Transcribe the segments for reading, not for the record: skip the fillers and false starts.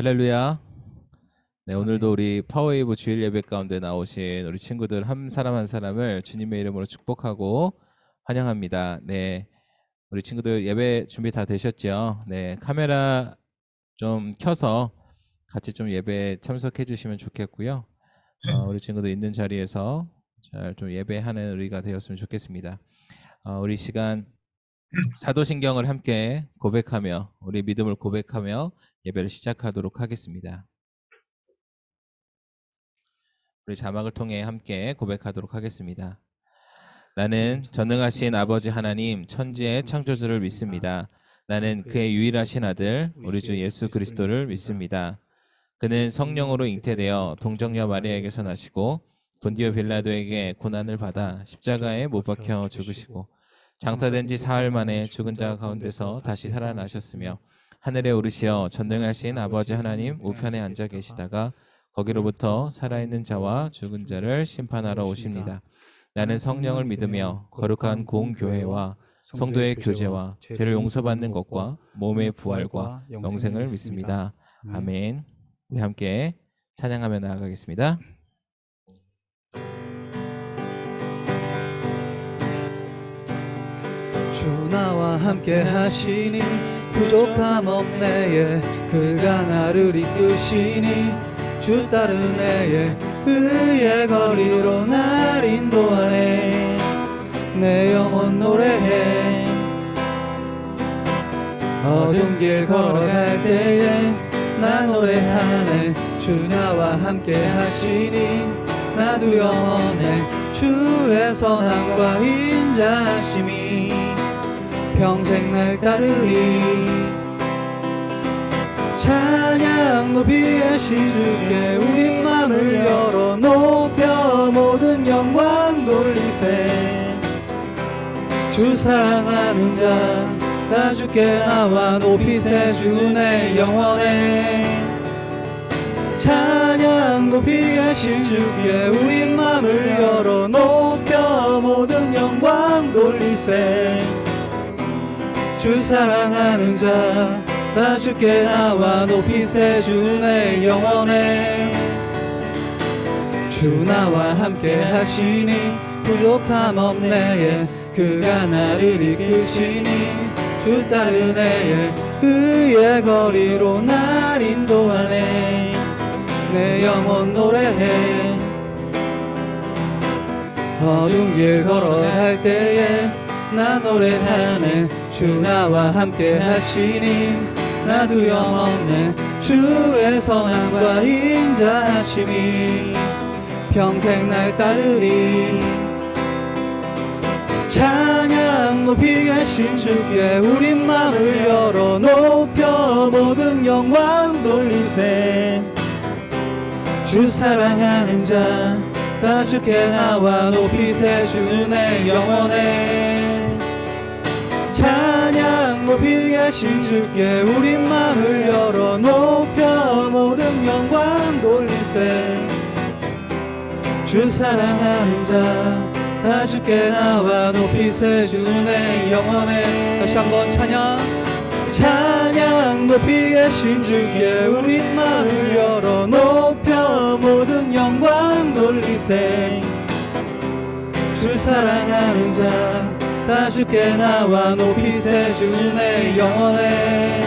할렐루야. 네, 오늘도 우리 파워웨이브 주일 예배 가운데 나오신 우리 친구들 한 사람 한 사람을 주님의 이름으로 축복하고 환영합니다. 네, 우리 친구들 예배 준비 다 되셨죠? 네, 카메라 좀 켜서 같이 좀 예배에 참석해 주시면 좋겠고요. 우리 친구들 있는 자리에서 잘 좀 예배하는 우리가 되었으면 좋겠습니다. 우리 시간 사도신경을 함께 고백하며 우리 믿음을 고백하며 예배를 시작하도록 하겠습니다. 우리 자막을 통해 함께 고백하도록 하겠습니다. 나는 전능하신 아버지 하나님 천지의 창조주를 믿습니다. 나는 그의 유일하신 아들 우리 주 예수 그리스도를 믿습니다. 그는 성령으로 잉태되어 동정녀 마리아에게서 나시고 본디오 빌라도에게 고난을 받아 십자가에 못 박혀 죽으시고 장사된 지 사흘 만에 죽은 자 가운데서 다시 살아나셨으며 하늘에 오르시어 전능하신 아버지 하나님 우편에 앉아 계시다가 거기로부터 살아있는 자와 죽은 자를 심판하러 오십니다. 나는 성령을 믿으며 거룩한 공교회와 성도의 교제와 죄를 용서받는 것과 몸의 부활과 영생을 믿습니다. 아멘. 우리 함께 찬양하며 나아가겠습니다. 주 나와 함께 하시니 부족함 없네에 그가 나를 이끄시니 주 따르네에 그의 거리로 날 인도하네. 내 영혼 노래해 어두운 길 걸어갈 때에 나 노래하네. 주 나와 함께 하시니 나도 영원해. 주의 선함과 인자하심이 평생 날 따르리. 찬양 높이 하신 주께 우리 맘을 열어 높여 모든 영광 돌리세. 주 사랑하는 자 다 주께 나와 높이세. 주의 영원해. 찬양 높이 하신 주께 우리 맘을 열어 높여 모든 영광 돌리세. 주 사랑하는 자 다 주께 나와 높이세. 주의 영원해. 주 나와 함께 하시니 부족함 없네에 그가 나를 이끄시니 주 따르네에 그의 거리로 날 인도하네. 내 영혼 노래해 어두운 길 걸어갈 때에 나 노래하네. 주 나와 함께 하시니 나도 영원해. 주의 선함과 인자하심이 평생 날 따르리. 찬양 높이 계신 주께 우리 맘을 열어 높여 모든 영광 돌리세. 주 사랑하는 자 다 주께 나와 높이세. 주의 영원해. 찬양 높이 계신 주께 우리 맘을 열어 높여 모든 영광 돌리세. 주 사랑하는 자 다 주께 나와 높이세. 주의 영원해. 다시 한번 찬양. 찬양 높이 계신 주께 우리 마음을 열어 높여 모든 영광 돌리세. 주 사랑하는 자 다 주께 나와 높이세. 주의 영원해.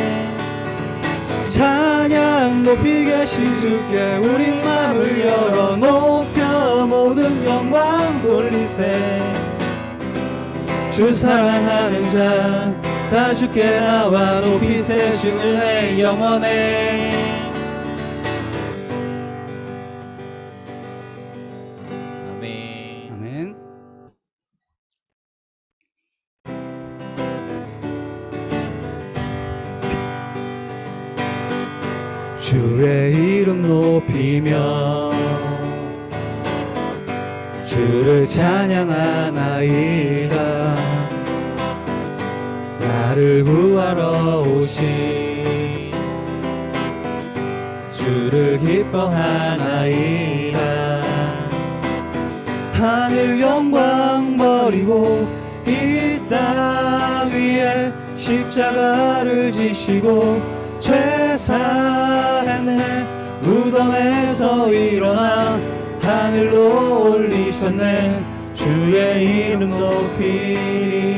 찬양 높이 계신 주께 우리 마음을 열어 높여 모든 영광 돌리세. 주 사랑하는 자 다 주께 나와 높이세. 주의 영원해. 아멘. 아멘. 주의 이름 높이며 주를 찬양하나이다. 나를 구하러 오신 주를 기뻐하나이다. 하늘 영광 버리고 이 땅 위에 십자가를 지시고 죄사했네. 무덤에서 일어나 하늘로 올리셨네. 주의 이름 높이리.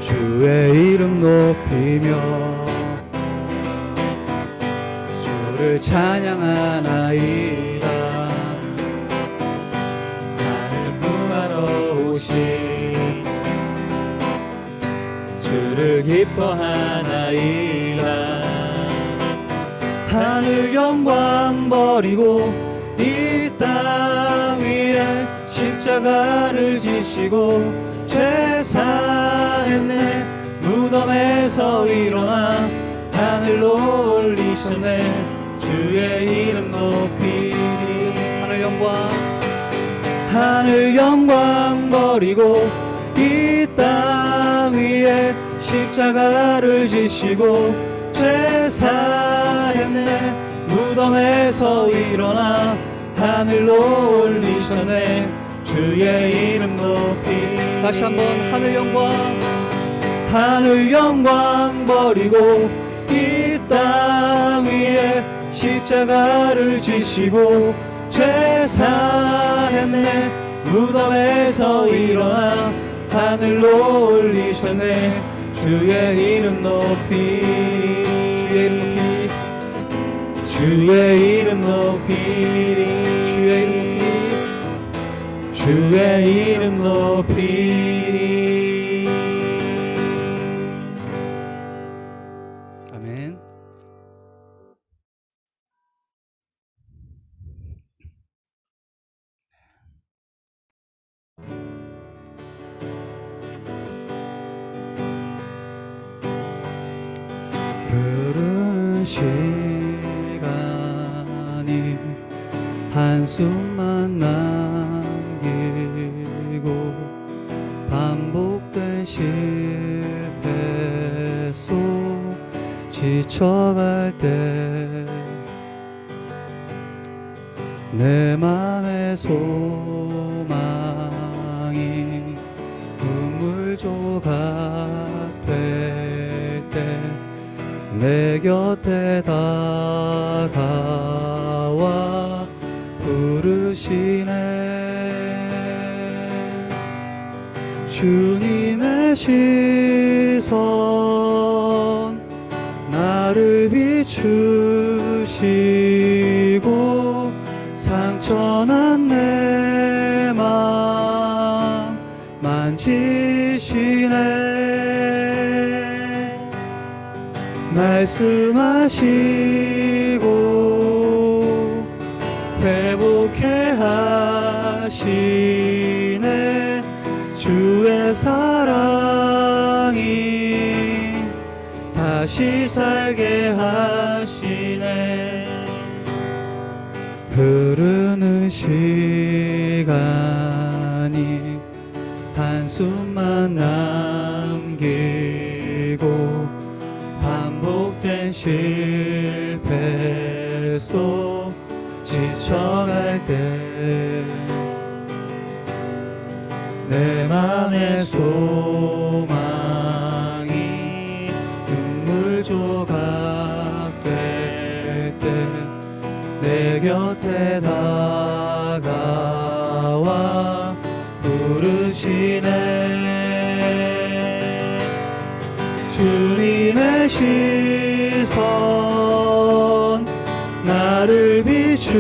주의 이름 높이며 주를 찬양하나이다. 나를 구하러 오신 주를 기뻐하나이다. 하늘 영광 버리고 이 땅 위에 십자가를 지시고 죄사했네. 무덤에서 일어나 하늘로 올리셨네. 주의 이름 높이리. 하늘 영광 버리고 이 땅 위에 십자가를 지시고 죄사했네. 무덤에서 일어나 하늘로 올리셨네. 주의 이름 높이. 다시 한번 하늘 영광 버리고 이 땅 위에 십자가를 지시고 죄사했네. 무덤에서 일어나 하늘로 올리셨네. 주의 이름 높이. 주의 이름 높이리. 주의 이름 높이리. 아멘. 흐르는 시간이 한숨만 남기고 반복된 실패 속 지쳐갈 때 내 맘의 소망이 눈물 조각 될 때 내 곁에 다가와 부르시네. 주님의 시선 나를 비추시고 상처난 내 맘 만지시네. 말씀하시고 회복해 하시네. 주의 사랑이 다시 살게 하시네. 흐르는 시간이 한숨만 남기고 반복된 실패 속 지쳐갈 때 내 맘의 소망이 눈물 조각 될 때 내 곁에 다가와 부르시네. 주님의 시선 나를 비추시고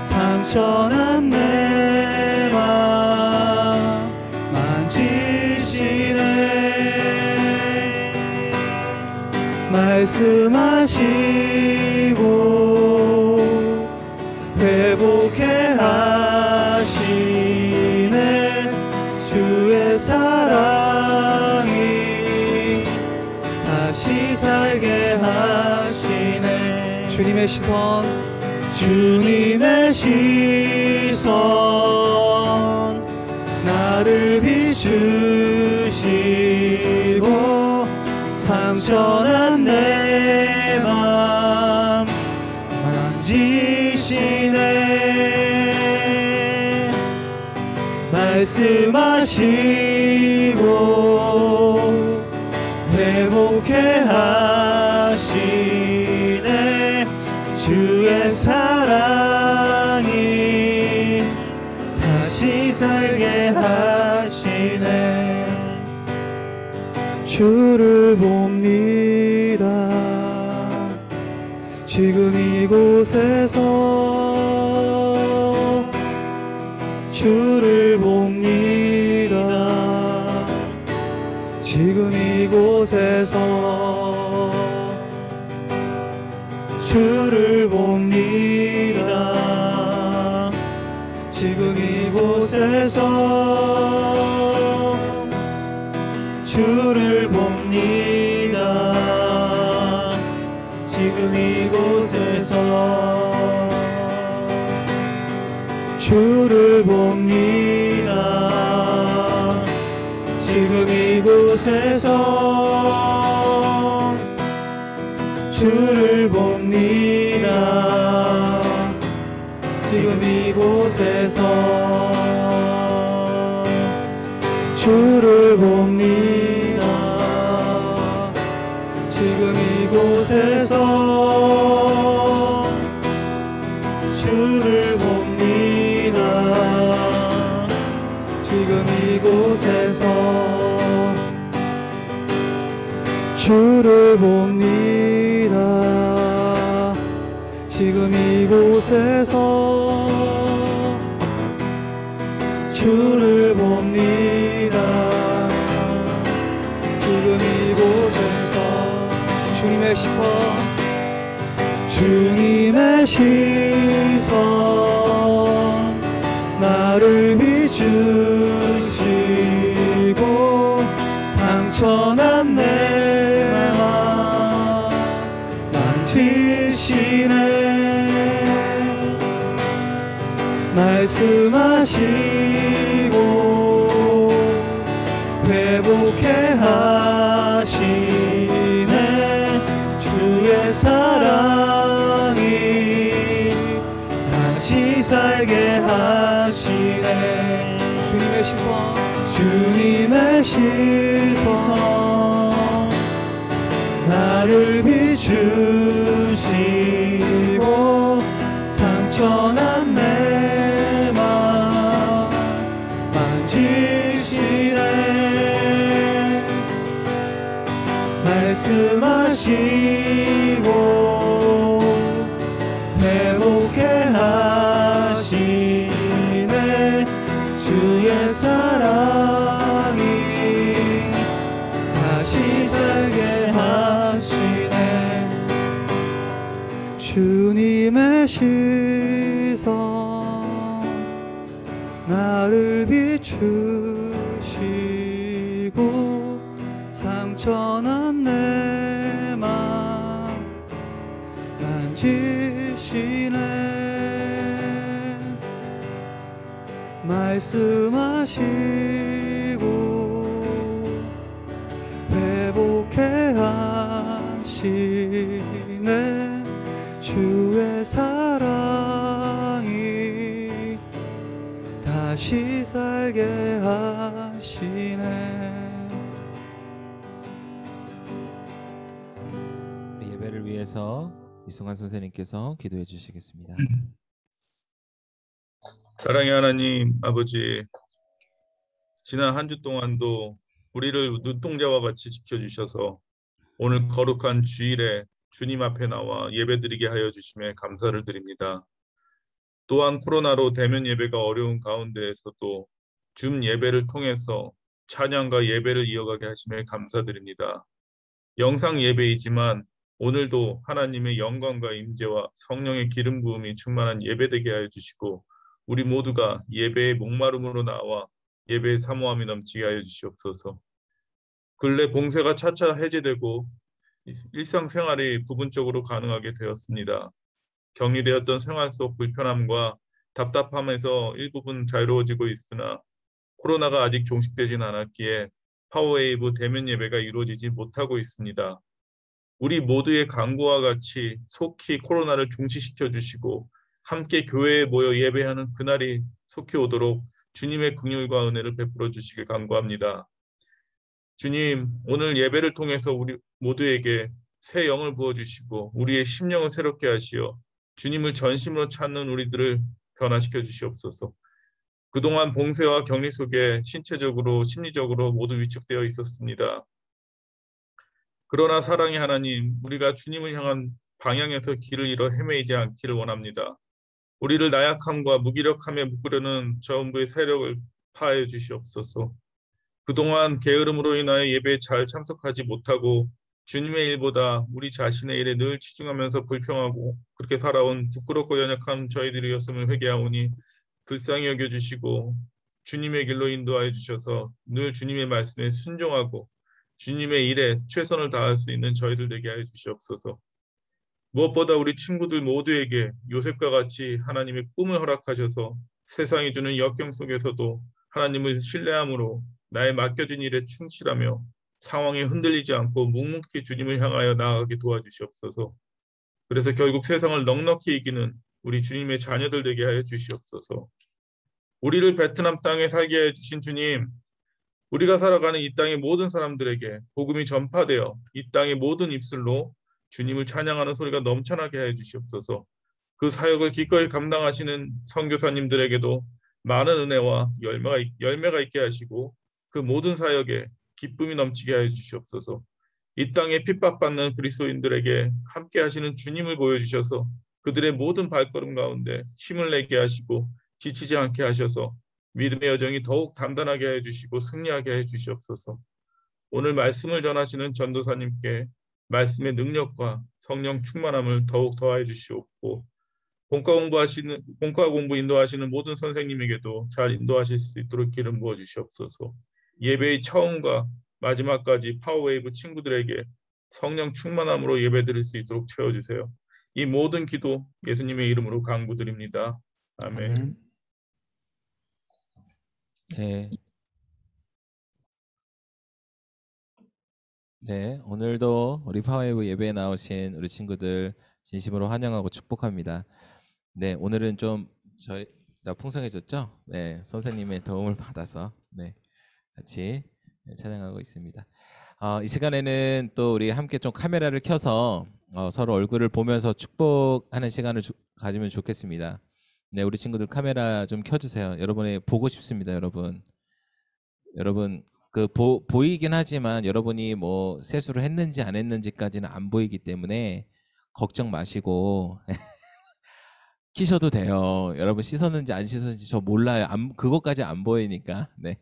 상처난 내 맘 만지시네. 말씀하시고 회복해 하시네. 주의 사랑이 다시 살게 하시네. 주님의 시선 나를 비추시고 상처난 내 맘 만지시네. 말씀하시고 주의 사랑이 다시 살게 하시네. 주를 봅니다. 지금 이곳에서 주를 봅니다. 지금 이곳에서 주를 봅니다. 지금 이곳에서 주를 봅니다. 지금 이곳에서 주를 봅니다. 지금 이곳에서 주를 봅니다. 지금 이곳에서 주를 봅니다. 지금 이곳에서 주를 봅니다. 지금 이곳에서 주를 봅니다. 지금 이곳에서 주를 봅니다. 지금 이곳에서 주님의 시선, 주님의 시선 나를 비추시고 상처난 내 맘 만지시네. 말씀하시고 회복해 하시네. 주의 사랑이 다시 살게 하시네. 주님의 시선, 주님의 시선 나를 비추시고 상처난 내 맘 만지시네. 말씀하시고 회복해 하시네. 주의 사랑이 다시 살게 하시네. 주님의 시선 나를 비추시고 상처난 내 맘 만지시네. 말씀하시고 회복해 하시네. 주의 사랑이 다시 살게 하시네. 우리 예배를 위해서 이승환 선생님께서 기도해 주시겠습니다. 사랑의 하나님 아버지, 지난 한 주 동안도 우리를 눈동자와 같이 지켜주셔서 오늘 거룩한 주일에 주님 앞에 나와 예배드리게 하여 주심에 감사를 드립니다. 또한 코로나로 대면 예배가 어려운 가운데에서도 줌 예배를 통해서 찬양과 예배를 이어가게 하심에 감사드립니다. 영상 예배이지만 오늘도 하나님의 영광과 임재와 성령의 기름 부음이 충만한 예배되게 하여 주시고 우리 모두가 예배의 목마름으로 나와 예배의 사모함이 넘치게 하여 주시옵소서. 근래 봉쇄가 차차 해제되고 일상생활이 부분적으로 가능하게 되었습니다. 격리되었던 생활 속 불편함과 답답함에서 일부분 자유로워지고 있으나 코로나가 아직 종식되진 않았기에 파워웨이브 대면 예배가 이루어지지 못하고 있습니다. 우리 모두의 간구와 같이 속히 코로나를 종식시켜 주시고 함께 교회에 모여 예배하는 그날이 속히 오도록 주님의 긍휼과 은혜를 베풀어 주시길 간구합니다. 주님, 오늘 예배를 통해서 우리 모두에게 새 영을 부어주시고 우리의 심령을 새롭게 하시어 주님을 전심으로 찾는 우리들을 변화시켜 주시옵소서. 그동안 봉쇄와 격리 속에 신체적으로 심리적으로 모두 위축되어 있었습니다. 그러나 사랑의 하나님, 우리가 주님을 향한 방향에서 길을 잃어 헤매이지 않기를 원합니다. 우리를 나약함과 무기력함에 묶으려는 저음부의 세력을 파해 주시옵소서. 그동안 게으름으로 인하여 예배에 잘 참석하지 못하고 주님의 일보다 우리 자신의 일에 늘 치중하면서 불평하고 그렇게 살아온 부끄럽고 연약한 저희들이었음을 회개하오니 불쌍히 여겨주시고 주님의 길로 인도하여 주셔서 늘 주님의 말씀에 순종하고 주님의 일에 최선을 다할 수 있는 저희들 되게 하여 주시옵소서. 무엇보다 우리 친구들 모두에게 요셉과 같이 하나님의 꿈을 허락하셔서 세상이 주는 역경 속에서도 하나님을 신뢰함으로 나의 맡겨진 일에 충실하며 상황에 흔들리지 않고 묵묵히 주님을 향하여 나아가게 도와주시옵소서. 그래서 결국 세상을 넉넉히 이기는 우리 주님의 자녀들 되게 하여 주시옵소서. 우리를 베트남 땅에 살게 해 주신 주님, 우리가 살아가는 이 땅의 모든 사람들에게 복음이 전파되어 이 땅의 모든 입술로 주님을 찬양하는 소리가 넘쳐나게 해 주시옵소서. 그 사역을 기꺼이 감당하시는 선교사님들에게도 많은 은혜와 열매가 있게 하시고 그 모든 사역에 기쁨이 넘치게 해 주시옵소서. 이 땅에 핍박받는 그리스도인들에게 함께 하시는 주님을 보여주셔서 그들의 모든 발걸음 가운데 힘을 내게 하시고 지치지 않게 하셔서 믿음의 여정이 더욱 단단하게 해주시고 승리하게 해주시옵소서. 오늘 말씀을 전하시는 전도사님께 말씀의 능력과 성령 충만함을 더욱 더하여 주시옵고 본과 공부 인도하시는 모든 선생님에게도 잘 인도하실 수 있도록 기름 부어 주시옵소서. 예배의 처음과 마지막까지 파워웨이브 친구들에게 성령 충만함으로 예배드릴 수 있도록 채워주세요. 이 모든 기도 예수님의 이름으로 간구드립니다. 아멘. 아멘. 네. 네, 오늘도 우리 파워웨이브 예배에 나오신 우리 친구들 진심으로 환영하고 축복합니다. 네, 오늘은 좀 저희가 풍성해졌죠? 네, 선생님의 도움을 받아서 네, 같이 찬양하고 있습니다. 이 시간에는 또 우리 함께 좀 카메라를 켜서 서로 얼굴을 보면서 축복하는 시간을 가지면 좋겠습니다. 네, 우리 친구들 카메라 좀 켜주세요. 여러분이 보고 싶습니다, 여러분. 그 보이긴 하지만 여러분이 뭐 세수를 했는지 안 했는지까지는 안 보이기 때문에 걱정 마시고 키셔도 돼요. 여러분 씻었는지 안 씻었는지 저 몰라요. 그것까지 안 보이니까. 네.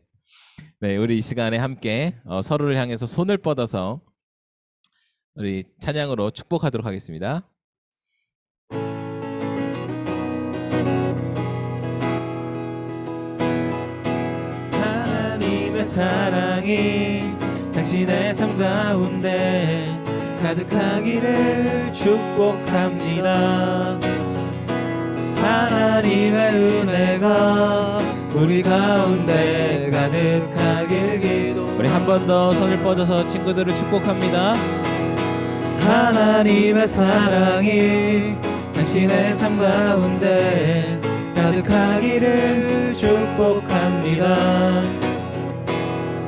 네, 우리 이 시간에 함께 서로를 향해서 손을 뻗어서 우리 찬양으로 축복하도록 하겠습니다. 하나님의 사랑이 당신의 삶 가운데 가득하기를 축복합니다. 하나님의 은혜가 우리 가운데 가득하길 기도. 우리 한 번 더 손을 뻗어서 친구들을 축복합니다. 하나님의 사랑이 당신의 삶 가운데 가득하기를 축복합니다.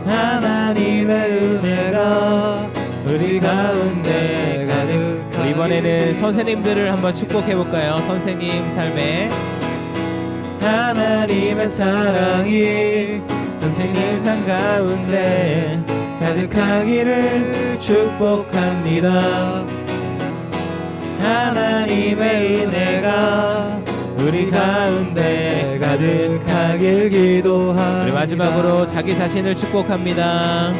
하나님의 은혜가 우리 가운데 가득하기를. 이번에는 선생님들을 한번 축복해 볼까요? 선생님 삶에 하나님의 사랑이 선생님 삶 가운데 가득하기를 축복합니다. 하나님의 은혜가 우리 가운데 가득하길 기도합니다. 우리 마지막으로 자기 자신을 축복합니다.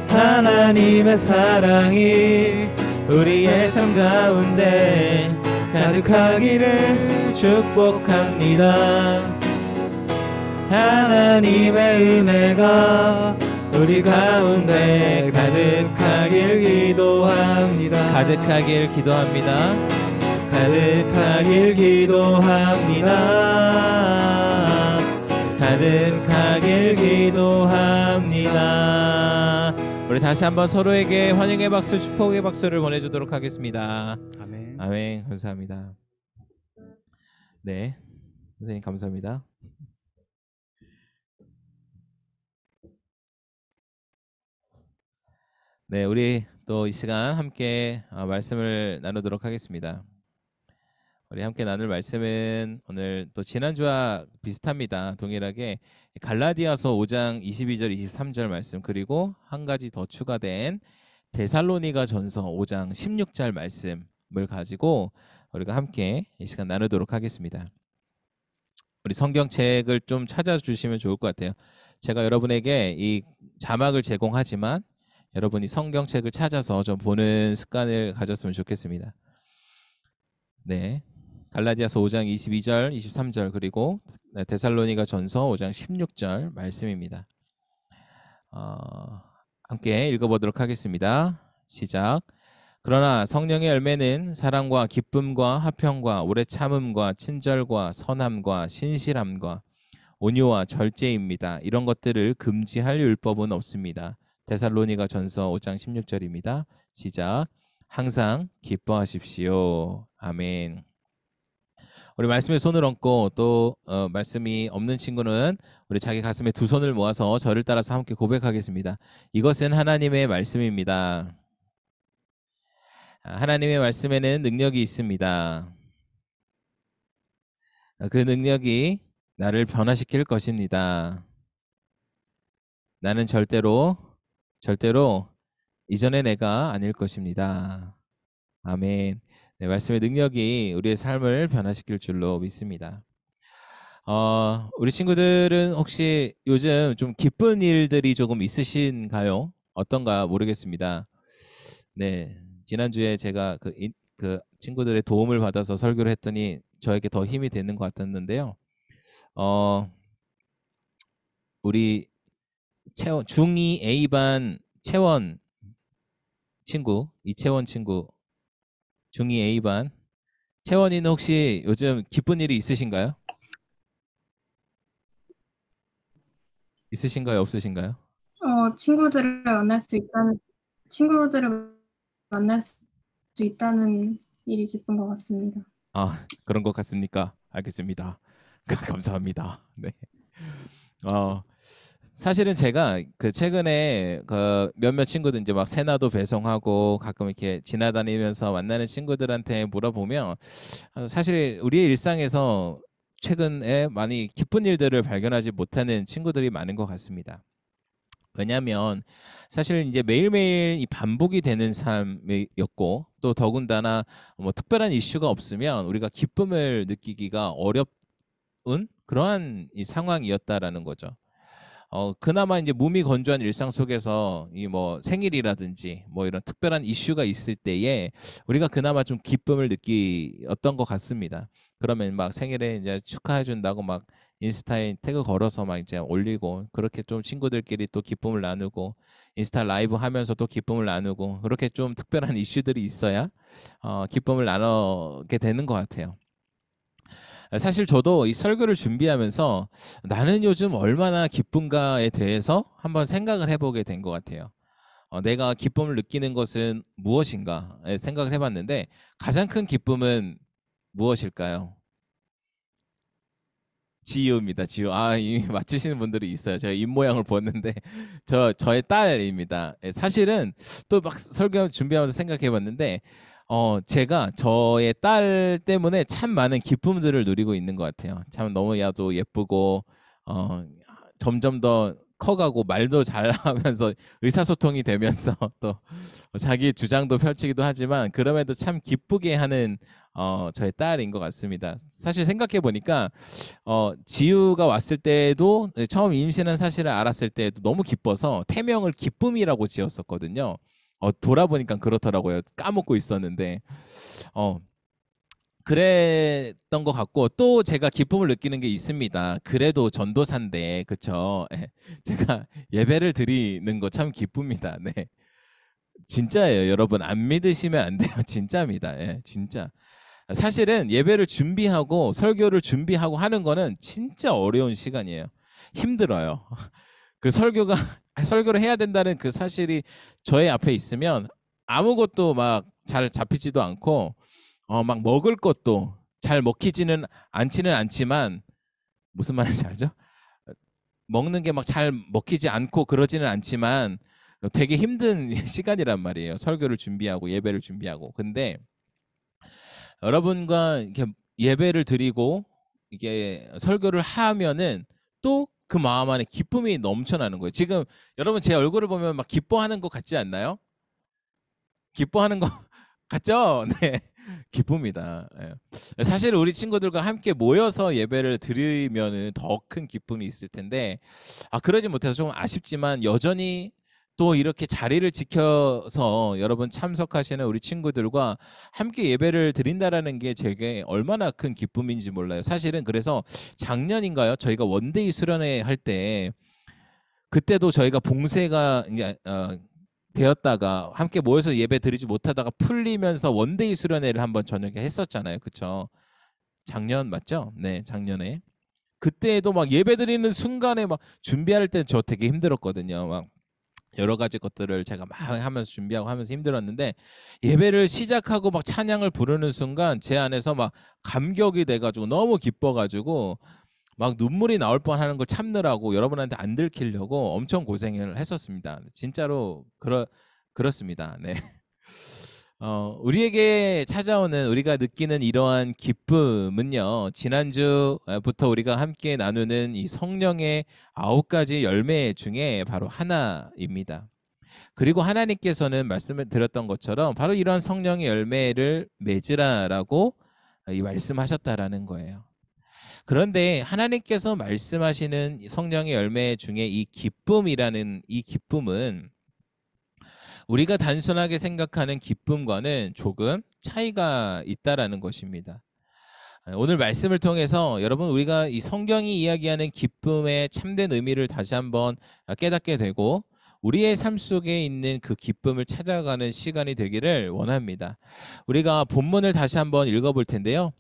하나님의 사랑이 우리의 삶 가운데 가득하기를 축복합니다. 하나님의 은혜가 우리 가운데 가득하길 기도합니다. 가득하길 기도합니다. 가득하길 기도합니다. 가득하길 기도합니다. 우리 다시 한번 서로에게 환영의 박수, 축복의 박수를 보내주도록 하겠습니다. 아멘. 아멘. 감사합니다. 네, 선생님 감사합니다. 네, 우리 또 이 시간 함께 말씀을 나누도록 하겠습니다. 우리 함께 나눌 말씀은 오늘 또 지난주와 비슷합니다. 동일하게 갈라디아서 5장 22절 23절 말씀, 그리고 한 가지 더 추가된 데살로니가 전서 5장 16절 말씀을 가지고 우리가 함께 이 시간 나누도록 하겠습니다. 우리 성경책을 좀 찾아주시면 좋을 것 같아요. 제가 여러분에게 이 자막을 제공하지만 여러분이 성경책을 찾아서 좀 보는 습관을 가졌으면 좋겠습니다. 네, 갈라디아서 5장 22절 23절 그리고 데살로니가 전서 5장 16절 말씀입니다. 함께 읽어보도록 하겠습니다. 시작. 그러나 성령의 열매는 사랑과 기쁨과 화평과 오래 참음과 친절과 선함과 신실함과 온유와 절제입니다. 이런 것들을 금지할 율법은 없습니다. 데살로니가 전서 5장 16절입니다. 시작. 항상 기뻐하십시오. 아멘. 우리 말씀에 손을 얹고 또 말씀이 없는 친구는 우리 자기 가슴에 두 손을 모아서 저를 따라서 함께 고백하겠습니다. 이것은 하나님의 말씀입니다. 하나님의 말씀에는 능력이 있습니다. 그 능력이 나를 변화시킬 것입니다. 나는 절대로 이전의 내가 아닐 것입니다. 아멘. 네, 말씀의 능력이 우리의 삶을 변화시킬 줄로 믿습니다. 우리 친구들은 혹시 요즘 좀 기쁜 일들이 조금 있으신가요? 어떤가 모르겠습니다. 네, 지난주에 제가 그 친구들의 도움을 받아서 설교를 했더니 저에게 더 힘이 되는 것 같았는데요. 우리 중2 A반 채원 친구, 이채원 친구, 중2 A반 채원이는 혹시 요즘 기쁜 일이 있으신가요? 있으신가요? 없으신가요? 친구들을 만날 수 있다는 일이 기쁜 것 같습니다. 그런 것 같습니까? 알겠습니다. 감사합니다. 네. 사실은 제가 그 최근에 그 몇몇 친구들 이제 막 세나도 배송하고 가끔 이렇게 지나다니면서 만나는 친구들한테 물어보면 사실 우리의 일상에서 최근에 많이 기쁜 일들을 발견하지 못하는 친구들이 많은 것 같습니다. 왜냐하면 사실 이제 매일매일 이 반복이 되는 삶이었고 또 더군다나 뭐 특별한 이슈가 없으면 우리가 기쁨을 느끼기가 어려운 그러한 이 상황이었다라는 거죠. 그나마 이제 몸이 건조한 일상 속에서 이 뭐 생일이라든지 뭐 이런 특별한 이슈가 있을 때에 우리가 그나마 좀 기쁨을 느끼었던 것 같습니다. 그러면 막 생일에 이제 축하해 준다고 막 인스타에 태그 걸어서 막 이제 올리고 그렇게 좀 친구들끼리 또 기쁨을 나누고 인스타 라이브 하면서 또 기쁨을 나누고 그렇게 좀 특별한 이슈들이 있어야 기쁨을 나누게 되는 것 같아요. 사실 저도 이 설교를 준비하면서 나는 요즘 얼마나 기쁜가에 대해서 한번 생각을 해보게 된 것 같아요. 내가 기쁨을 느끼는 것은 무엇인가 생각을 해봤는데 가장 큰 기쁨은 무엇일까요? 지유입니다. 지유. 이미 맞추시는 분들이 있어요. 제가 입모양을 보는데 저의 딸입니다. 사실은 또 막 설교 준비하면서 생각해봤는데 제가 저의 딸 때문에 참 많은 기쁨들을 누리고 있는 것 같아요. 참 너무야도 예쁘고 점점 더 커가고 말도 잘하면서 의사소통이 되면서 또 자기 주장도 펼치기도 하지만 그럼에도 참 기쁘게 하는 저의 딸인 것 같습니다. 사실 생각해 보니까 지우가 왔을 때도 처음 임신한 사실을 알았을 때도 너무 기뻐서 태명을 기쁨이라고 지었었거든요. 돌아보니까 그렇더라고요. 까먹고 있었는데 그랬던 것 같고 또 제가 기쁨을 느끼는 게 있습니다. 그래도 전도사인데 그쵸? 제가 예배를 드리는 거 참 기쁩니다. 네, 진짜예요. 여러분 안 믿으시면 안 돼요. 진짜입니다. 진짜. 사실은 예배를 준비하고 설교를 준비하고 하는 거는 진짜 어려운 시간이에요. 힘들어요. 그 설교를 해야 된다는 그 사실이 저의 앞에 있으면 아무것도 막 잘 잡히지도 않고 막 먹을 것도 잘 먹히지는 않지는 않지만 무슨 말인지 알죠? 먹는 게 막 잘 먹히지 않고 그러지는 않지만 되게 힘든 시간이란 말이에요. 설교를 준비하고 예배를 준비하고. 근데 여러분과 이렇게 예배를 드리고 이게 설교를 하면은 또 그 마음 안에 기쁨이 넘쳐나는 거예요. 지금 여러분 제 얼굴을 보면 막 기뻐하는 것 같지 않나요? 기뻐하는 거 같죠? 네. 기쁩니다. 예. 사실 우리 친구들과 함께 모여서 예배를 드리면은 더 큰 기쁨이 있을 텐데 그러지 못해서 좀 아쉽지만 여전히 또 이렇게 자리를 지켜서 여러분 참석하시는 우리 친구들과 함께 예배를 드린다라는 게 제게 얼마나 큰 기쁨인지 몰라요. 사실은 그래서 작년인가요? 저희가 원데이 수련회 할 때 그때도 저희가 봉쇄가 이제 되었다가 함께 모여서 예배 드리지 못하다가 풀리면서 원데이 수련회를 한번 저녁에 했었잖아요. 그쵸? 작년 맞죠? 네, 작년에. 그때도 막 예배 드리는 순간에 막 준비할 때 저 되게 힘들었거든요. 막 여러 가지 것들을 제가 막 하면서 준비하고 하면서 힘들었는데 예배를 시작하고 막 찬양을 부르는 순간 제 안에서 막 감격이 돼가지고 너무 기뻐가지고 막 눈물이 나올 뻔하는 걸 참느라고 여러분한테 안 들키려고 엄청 고생을 했었습니다. 진짜로 그렇습니다. 네. 우리에게 찾아오는 우리가 느끼는 이러한 기쁨은요. 지난주부터 우리가 함께 나누는 이 성령의 9가지 열매 중에 바로 하나입니다. 그리고 하나님께서는 말씀을 드렸던 것처럼 바로 이러한 성령의 열매를 맺으라라고 이 말씀하셨다라는 거예요. 그런데 하나님께서 말씀하시는 성령의 열매 중에 이 기쁨이라는 이 기쁨은 우리가 단순하게 생각하는 기쁨과는 조금 차이가 있다라는 것입니다. 오늘 말씀을 통해서 여러분 우리가 이 성경이 이야기하는 기쁨의 참된 의미를 다시 한번 깨닫게 되고 우리의 삶 속에 있는 그 기쁨을 찾아가는 시간이 되기를 원합니다. 우리가 본문을 다시 한번 읽어볼 텐데요.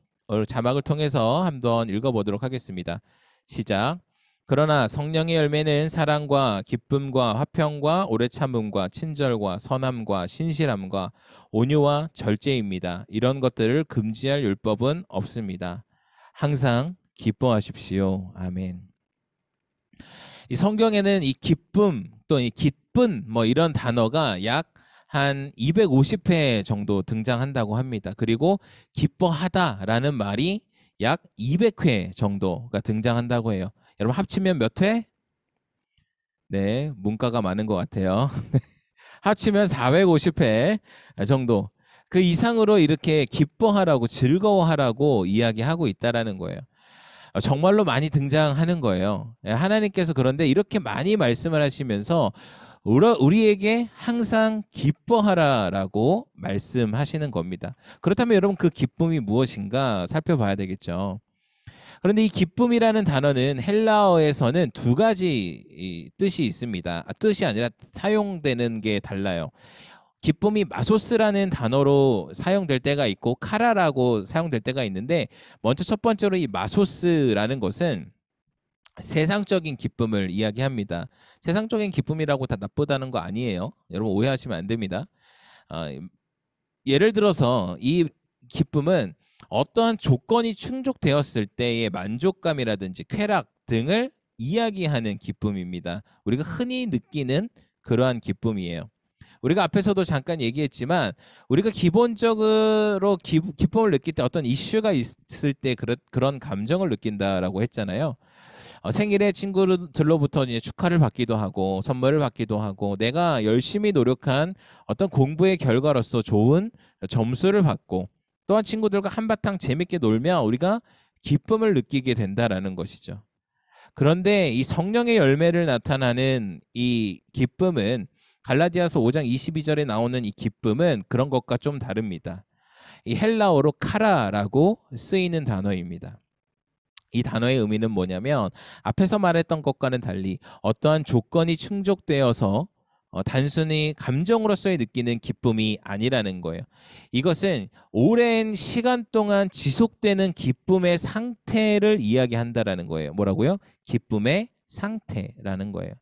자막을 통해서 한번 읽어보도록 하겠습니다. 시작. 그러나 성령의 열매는 사랑과 기쁨과 화평과 오래 참음과 친절과 선함과 신실함과 온유와 절제입니다. 이런 것들을 금지할 율법은 없습니다. 항상 기뻐하십시오. 아멘. 이 성경에는 이 기쁨 또 이 기쁜 뭐 이런 단어가 약 한 250회 정도 등장한다고 합니다. 그리고 기뻐하다라는 말이 약 200회 정도가 등장한다고 해요. 여러분 합치면 몇 회? 네, 문과가 많은 것 같아요. 합치면 450회 정도. 그 이상으로 이렇게 기뻐하라고 즐거워하라고 이야기하고 있다라는 거예요. 정말로 많이 등장하는 거예요. 하나님께서 그런데 이렇게 많이 말씀을 하시면서 우리에게 항상 기뻐하라라고 말씀하시는 겁니다. 그렇다면 여러분 그 기쁨이 무엇인가 살펴봐야 되겠죠. 그런데 이 기쁨이라는 단어는 헬라어에서는 두 가지 뜻이 있습니다. 뜻이 아니라 사용되는 게 달라요. 기쁨이 마소스라는 단어로 사용될 때가 있고 카라라고 사용될 때가 있는데 먼저 첫 번째로 이 마소스라는 것은 세상적인 기쁨을 이야기합니다. 세상적인 기쁨이라고 다 나쁘다는 거 아니에요. 여러분 오해하시면 안 됩니다. 예를 들어서 이 기쁨은 어떠한 조건이 충족되었을 때의 만족감이라든지 쾌락 등을 이야기하는 기쁨입니다. 우리가 흔히 느끼는 그러한 기쁨이에요. 우리가 앞에서도 잠깐 얘기했지만 우리가 기본적으로 기쁨을 느낄 때 어떤 이슈가 있을 때 그런 감정을 느낀다라고 했잖아요. 생일에 친구들로부터 이제 축하를 받기도 하고 선물을 받기도 하고 내가 열심히 노력한 어떤 공부의 결과로서 좋은 점수를 받고 또한 친구들과 한바탕 재밌게 놀며 우리가 기쁨을 느끼게 된다라는 것이죠. 그런데 이 성령의 열매를 나타나는 이 기쁨은 갈라디아서 5장 22절에 나오는 이 기쁨은 그런 것과 좀 다릅니다. 이 헬라어로 카라라고 쓰이는 단어입니다. 이 단어의 의미는 뭐냐면 앞에서 말했던 것과는 달리 어떠한 조건이 충족되어서 단순히 감정으로서의 느끼는 기쁨이 아니라는 거예요. 이것은 오랜 시간 동안 지속되는 기쁨의 상태를 이야기한다라는 거예요. 뭐라고요? 기쁨의 상태라는 거예요.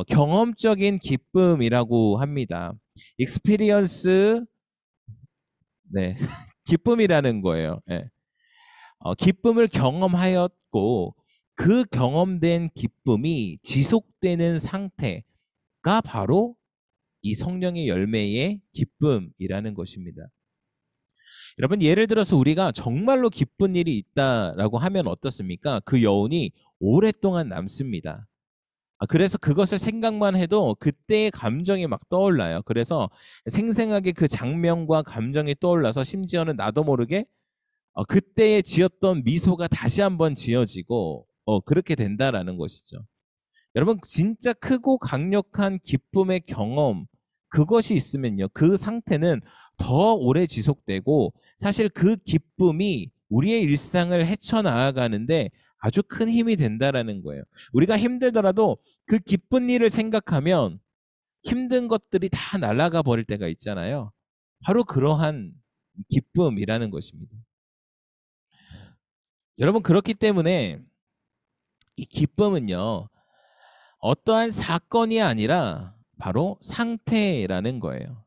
경험적인 기쁨이라고 합니다. experience, 네, 기쁨이라는 거예요. 네. 기쁨을 경험하였고 그 경험된 기쁨이 지속되는 상태가 바로 이 성령의 열매의 기쁨이라는 것입니다. 여러분 예를 들어서 우리가 정말로 기쁜 일이 있다라고 하면 어떻습니까? 그 여운이 오랫동안 남습니다. 그래서 그것을 생각만 해도 그때의 감정이 막 떠올라요. 그래서 생생하게 그 장면과 감정이 떠올라서 심지어는 나도 모르게 그때에 지었던 미소가 다시 한번 지어지고 그렇게 된다라는 것이죠. 여러분 진짜 크고 강력한 기쁨의 경험 그것이 있으면요. 그 상태는 더 오래 지속되고 사실 그 기쁨이 우리의 일상을 헤쳐나가는데 아주 큰 힘이 된다라는 거예요. 우리가 힘들더라도 그 기쁜 일을 생각하면 힘든 것들이 다 날아가 버릴 때가 있잖아요. 바로 그러한 기쁨이라는 것입니다. 여러분 그렇기 때문에 이 기쁨은요. 어떠한 사건이 아니라 바로 상태라는 거예요.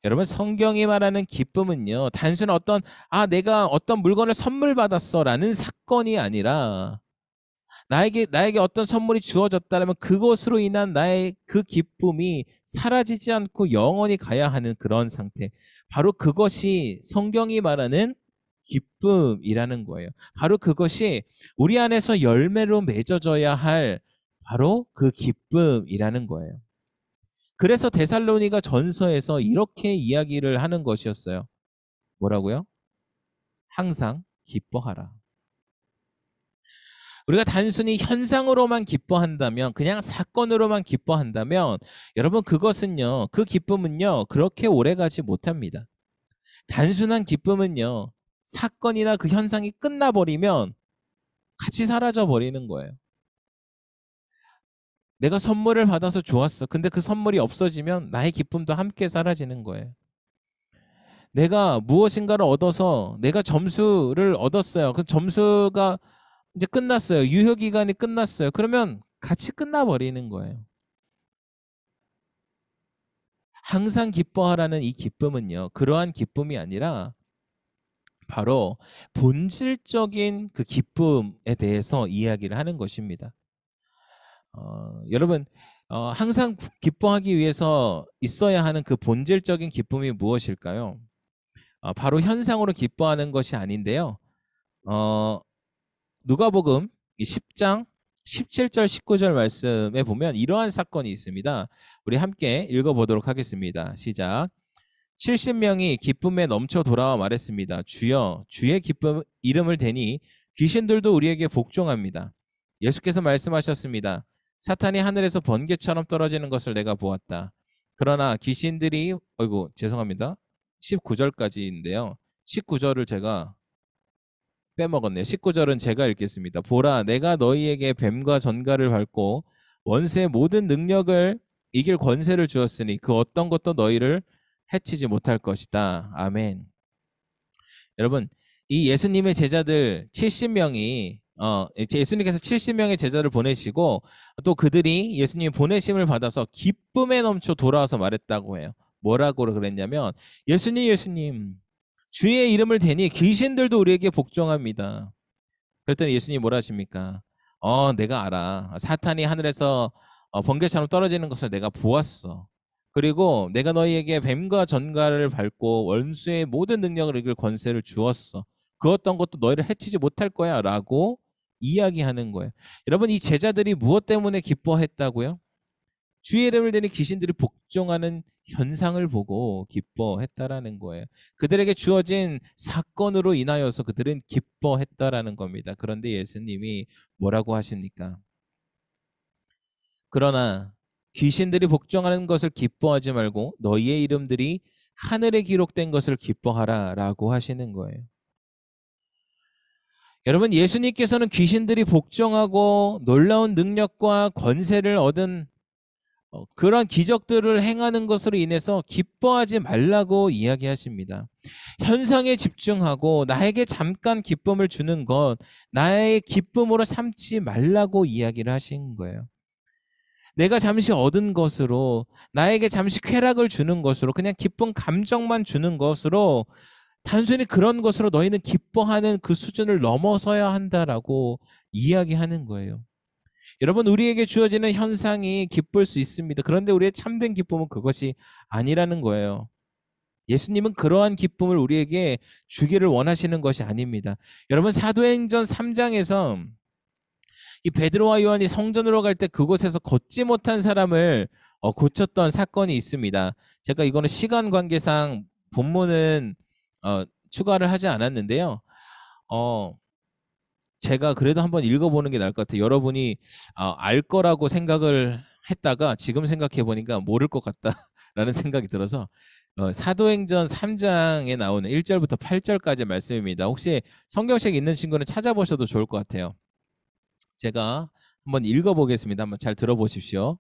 여러분 성경이 말하는 기쁨은요. 단순 내가 어떤 물건을 선물 받았어라는 사건이 아니라 나에게 어떤 선물이 주어졌다면 그것으로 인한 나의 그 기쁨이 사라지지 않고 영원히 가야 하는 그런 상태. 바로 그것이 성경이 말하는 기쁨이라는 거예요. 바로 그것이 우리 안에서 열매로 맺어져야 할 바로 그 기쁨이라는 거예요. 그래서 데살로니가 전서에서 이렇게 이야기를 하는 것이었어요. 뭐라고요? 항상 기뻐하라. 우리가 단순히 현상으로만 기뻐한다면, 그냥 사건으로만 기뻐한다면, 여러분 그것은요, 그 기쁨은요, 그렇게 오래가지 못합니다. 단순한 기쁨은요, 사건이나 그 현상이 끝나버리면 같이 사라져 버리는 거예요. 내가 선물을 받아서 좋았어. 근데 그 선물이 없어지면 나의 기쁨도 함께 사라지는 거예요. 내가 무엇인가를 얻어서 내가 점수를 얻었어요. 그 점수가 이제 끝났어요. 유효기간이 끝났어요. 그러면 같이 끝나버리는 거예요. 항상 기뻐하라는 이 기쁨은요. 그러한 기쁨이 아니라 바로 본질적인 그 기쁨에 대해서 이야기를 하는 것입니다. 여러분 항상 기뻐하기 위해서 있어야 하는 그 본질적인 기쁨이 무엇일까요? 바로 현상으로 기뻐하는 것이 아닌데요. 누가복음 10장 17절 19절 말씀에 보면 이러한 사건이 있습니다. 우리 함께 읽어보도록 하겠습니다. 시작. 70명이 기쁨에 넘쳐 돌아와 말했습니다. 주여, 주의 기쁨 이름을 대니 귀신들도 우리에게 복종합니다. 예수께서 말씀하셨습니다. 사탄이 하늘에서 번개처럼 떨어지는 것을 내가 보았다. 그러나 귀신들이 죄송합니다. 19절까지인데요. 19절을 제가 빼먹었네요. 19절은 제가 읽겠습니다. 보라, 내가 너희에게 뱀과 전갈을 밟고 원수의 모든 능력을 이길 권세를 주었으니 그 어떤 것도 너희를 해치지 못할 것이다. 아멘. 여러분, 이 예수님의 제자들 70명이 예수님께서 70명의 제자를 보내시고 또 그들이 예수님이 보내심을 받아서 기쁨에 넘쳐 돌아와서 말했다고 해요. 뭐라고 그랬냐면 예수님 주의 이름을 대니 귀신들도 우리에게 복종합니다. 그랬더니 예수님이 뭐라 하십니까? 내가 알아. 사탄이 하늘에서 번개처럼 떨어지는 것을 내가 보았어. 그리고 내가 너희에게 뱀과 전갈을 밟고 원수의 모든 능력을 이길 권세를 주었어. 그 어떤 것도 너희를 해치지 못할 거야 라고 이야기하는 거예요. 여러분 이 제자들이 무엇 때문에 기뻐했다고요? 주의 이름을 대니 귀신들이 복종하는 현상을 보고 기뻐했다라는 거예요. 그들에게 주어진 사건으로 인하여서 그들은 기뻐했다라는 겁니다. 그런데 예수님이 뭐라고 하십니까? 그러나 귀신들이 복종하는 것을 기뻐하지 말고 너희의 이름들이 하늘에 기록된 것을 기뻐하라 라고 하시는 거예요. 여러분 예수님께서는 귀신들이 복종하고 놀라운 능력과 권세를 얻은 그런 기적들을 행하는 것으로 인해서 기뻐하지 말라고 이야기하십니다. 현상에 집중하고 나에게 잠깐 기쁨을 주는 것, 나의 기쁨으로 삼지 말라고 이야기를 하신 거예요. 내가 잠시 얻은 것으로, 나에게 잠시 쾌락을 주는 것으로, 그냥 기쁜 감정만 주는 것으로, 단순히 그런 것으로 너희는 기뻐하는 그 수준을 넘어서야 한다라고 이야기하는 거예요. 여러분 우리에게 주어지는 현상이 기쁠 수 있습니다. 그런데 우리의 참된 기쁨은 그것이 아니라는 거예요. 예수님은 그러한 기쁨을 우리에게 주기를 원하시는 것이 아닙니다. 여러분, 사도행전 3장에서 이 베드로와 요한이 성전으로 갈 때 그곳에서 걷지 못한 사람을 고쳤던 사건이 있습니다. 제가 이거는 시간 관계상 본문은 추가를 하지 않았는데요. 제가 그래도 한번 읽어보는 게 나을 것 같아요. 여러분이 알 거라고 생각을 했다가 지금 생각해 보니까 모를 것 같다라는 생각이 들어서 사도행전 3장에 나오는 1절부터 8절까지 말씀입니다. 혹시 성경책 있는 친구는 찾아보셔도 좋을 것 같아요. 제가 한번 읽어보겠습니다. 한번 잘 들어보십시오.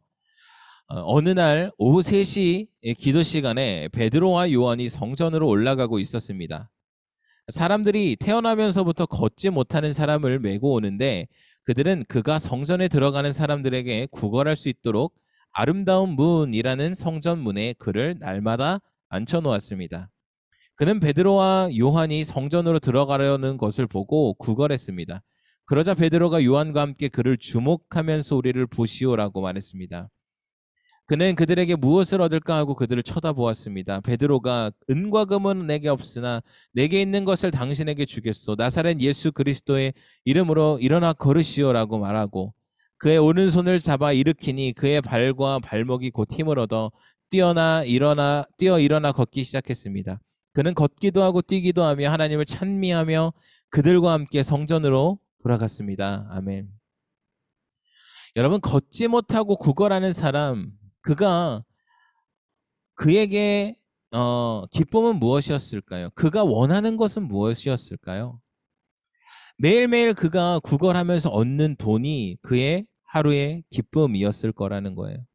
어느 날 오후 3시 기도 시간에 베드로와 요한이 성전으로 올라가고 있었습니다. 사람들이 태어나면서부터 걷지 못하는 사람을 메고 오는데 그들은 그가 성전에 들어가는 사람들에게 구걸할 수 있도록 아름다운 문이라는 성전 문에 그를 날마다 앉혀놓았습니다. 그는 베드로와 요한이 성전으로 들어가려는 것을 보고 구걸했습니다. 그러자 베드로가 요한과 함께 그를 주목하면서 우리를 보시오라고 말했습니다. 그는 그들에게 무엇을 얻을까 하고 그들을 쳐다보았습니다. 베드로가 은과 금은 내게 없으나 내게 있는 것을 당신에게 주겠소. 나사렛 예수 그리스도의 이름으로 일어나 걸으시오라고 말하고 그의 오른손을 잡아 일으키니 그의 발과 발목이 곧 힘을 얻어 뛰어 일어나 걷기 시작했습니다. 그는 걷기도 하고 뛰기도 하며 하나님을 찬미하며 그들과 함께 성전으로 돌아갔습니다. 아멘. 여러분, 걷지 못하고 구걸하는 사람, 그에게 기쁨은 무엇이었을까요? 그가 원하는 것은 무엇이었을까요? 매일매일 그가 구걸하면서 얻는 돈이 그의 하루의 기쁨이었을 거라는 거예요.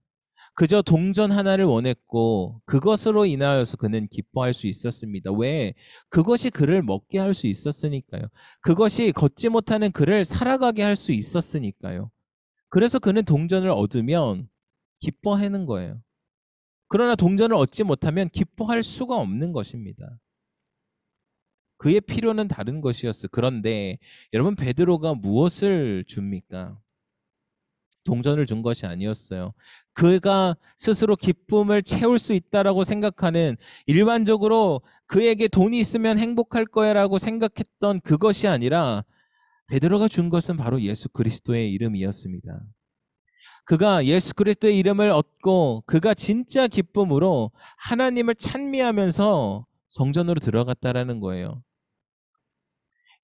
그저 동전 하나를 원했고 그것으로 인하여서 그는 기뻐할 수 있었습니다. 왜? 그것이 그를 먹게 할 수 있었으니까요. 그것이 걷지 못하는 그를 살아가게 할 수 있었으니까요. 그래서 그는 동전을 얻으면 기뻐하는 거예요. 그러나 동전을 얻지 못하면 기뻐할 수가 없는 것입니다. 그의 필요는 다른 것이었어요. 그런데 여러분, 베드로가 무엇을 줍니까? 동전을 준 것이 아니었어요. 그가 스스로 기쁨을 채울 수 있다라고 생각하는, 일반적으로 그에게 돈이 있으면 행복할 거야라고 생각했던 그것이 아니라 베드로가 준 것은 바로 예수 그리스도의 이름이었습니다. 그가 예수 그리스도의 이름을 얻고 그가 진짜 기쁨으로 하나님을 찬미하면서 성전으로 들어갔다라는 거예요.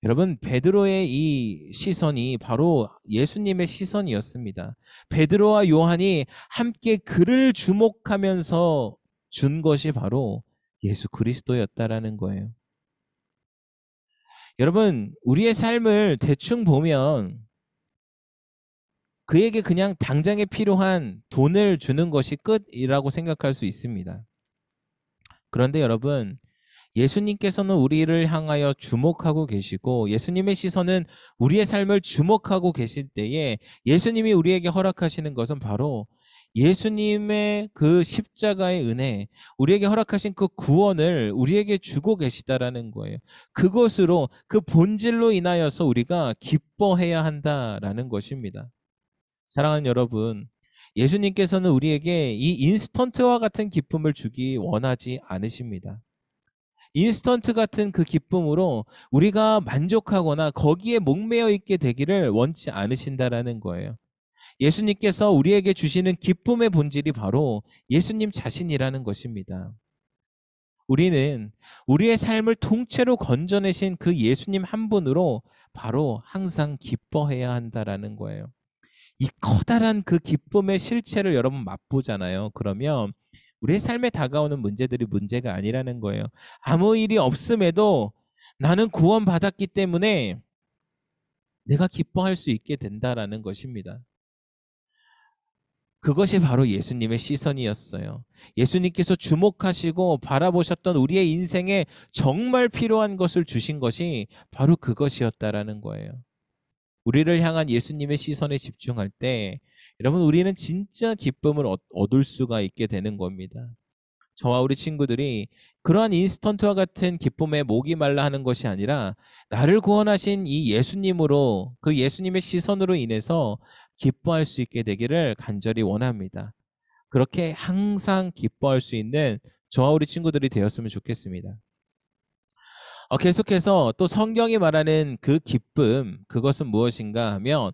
여러분, 베드로의 이 시선이 바로 예수님의 시선이었습니다. 베드로와 요한이 함께 그를 주목하면서 준 것이 바로 예수 그리스도였다라는 거예요. 여러분, 우리의 삶을 대충 보면 그에게 그냥 당장에 필요한 돈을 주는 것이 끝이라고 생각할 수 있습니다. 그런데 여러분, 예수님께서는 우리를 향하여 주목하고 계시고 예수님의 시선은 우리의 삶을 주목하고 계실 때에 예수님이 우리에게 허락하시는 것은 바로 예수님의 그 십자가의 은혜, 우리에게 허락하신 그 구원을 우리에게 주고 계시다라는 거예요. 그것으로, 그 본질로 인하여서 우리가 기뻐해야 한다라는 것입니다. 사랑하는 여러분, 예수님께서는 우리에게 이 인스턴트와 같은 기쁨을 주기 원하지 않으십니다. 인스턴트 같은 그 기쁨으로 우리가 만족하거나 거기에 목매어 있게 되기를 원치 않으신다라는 거예요. 예수님께서 우리에게 주시는 기쁨의 본질이 바로 예수님 자신이라는 것입니다. 우리는 우리의 삶을 통째로 건져내신 그 예수님 한 분으로 바로 항상 기뻐해야 한다라는 거예요. 이 커다란 그 기쁨의 실체를 여러분 맛보잖아요. 그러면 우리의 삶에 다가오는 문제들이 문제가 아니라는 거예요. 아무 일이 없음에도 나는 구원받았기 때문에 내가 기뻐할 수 있게 된다라는 것입니다. 그것이 바로 예수님의 시선이었어요. 예수님께서 주목하시고 바라보셨던 우리의 인생에 정말 필요한 것을 주신 것이 바로 그것이었다라는 거예요. 우리를 향한 예수님의 시선에 집중할 때 여러분, 우리는 진짜 기쁨을 얻을 수가 있게 되는 겁니다. 저와 우리 친구들이 그러한 인스턴트와 같은 기쁨에 목이 말라 하는 것이 아니라 나를 구원하신 이 예수님으로, 그 예수님의 시선으로 인해서 기뻐할 수 있게 되기를 간절히 원합니다. 그렇게 항상 기뻐할 수 있는 저와 우리 친구들이 되었으면 좋겠습니다. 계속해서 또 성경이 말하는 그 기쁨, 그것은 무엇인가 하면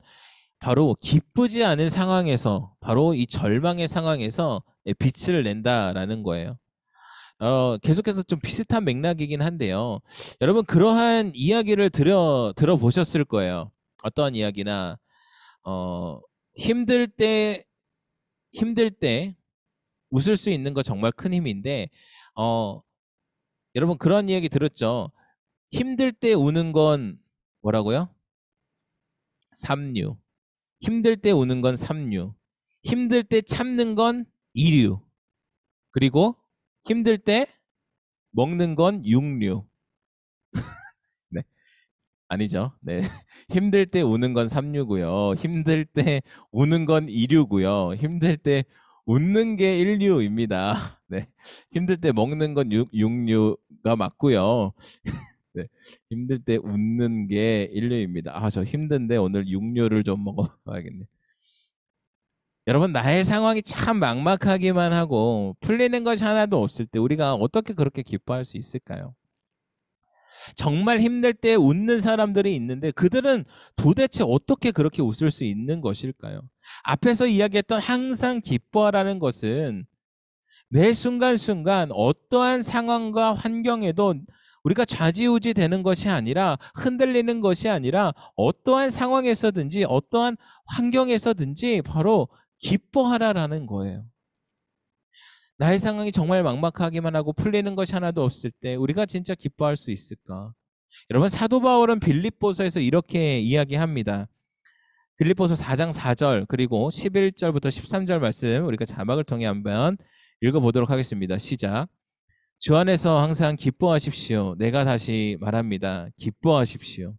바로 기쁘지 않은 상황에서, 바로 이 절망의 상황에서 빛을 낸다라는 거예요. 계속해서 좀 비슷한 맥락이긴 한데요. 여러분 그러한 이야기를 들어보셨을 거예요. 어떠한 이야기나 힘들 때 웃을 수 있는 거 정말 큰 힘인데 여러분 그런 이야기 들었죠? 힘들 때 우는 건 뭐라고요? 삼류. 힘들 때 우는 건 삼류. 힘들 때 참는 건 이류. 그리고 힘들 때 먹는 건 육류. 네. 아니죠. 네. 힘들 때 우는 건 삼류고요. 힘들 때 우는 건 이류고요. 힘들 때 웃는 게 일류입니다. 네. 힘들 때 먹는 건 육류가 맞고요. 네. 힘들 때 웃는 게 일류입니다. 저 힘든데 오늘 육류를 좀 먹어봐야겠네. 여러분 나의 상황이 참 막막하기만 하고 풀리는 것이 하나도 없을 때 우리가 어떻게 그렇게 기뻐할 수 있을까요? 정말 힘들 때 웃는 사람들이 있는데 그들은 도대체 어떻게 그렇게 웃을 수 있는 것일까요? 앞에서 이야기했던 항상 기뻐하라는 것은 매 순간순간 어떠한 상황과 환경에도 우리가 좌지우지 되는 것이 아니라 흔들리는 것이 아니라 어떠한 상황에서든지 어떠한 환경에서든지 바로 기뻐하라라는 거예요. 나의 상황이 정말 막막하기만 하고 풀리는 것이 하나도 없을 때 우리가 진짜 기뻐할 수 있을까? 여러분 사도 바울은 빌립보서에서 이렇게 이야기합니다. 빌립보서 4장 4절 그리고 11절부터 13절 말씀 우리가 자막을 통해 한번 읽어보도록 하겠습니다. 시작. 주 안에서 항상 기뻐하십시오. 내가 다시 말합니다. 기뻐하십시오.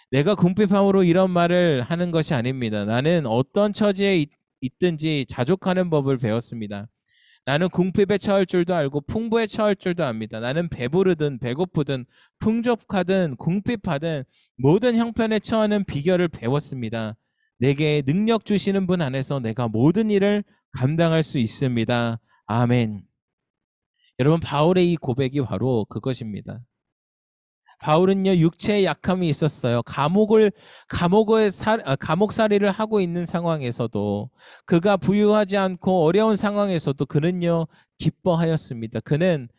내가 궁핍함으로 이런 말을 하는 것이 아닙니다. 나는 어떤 처지에 있든지 자족하는 법을 배웠습니다. 나는 궁핍에 처할 줄도 알고 풍부에 처할 줄도 압니다. 나는 배부르든 배고프든 풍족하든 궁핍하든 모든 형편에 처하는 비결을 배웠습니다. 내게 능력 주시는 분 안에서 내가 모든 일을 감당할 수 있습니다. 아멘. 여러분 바울의 이 고백이 바로 그것입니다. 바울은요 육체의 약함이 있었어요. 감옥살이를 하고 있는 상황에서도 그가 부유하지 않고 어려운 상황에서도 그는요 기뻐하였습니다. 그는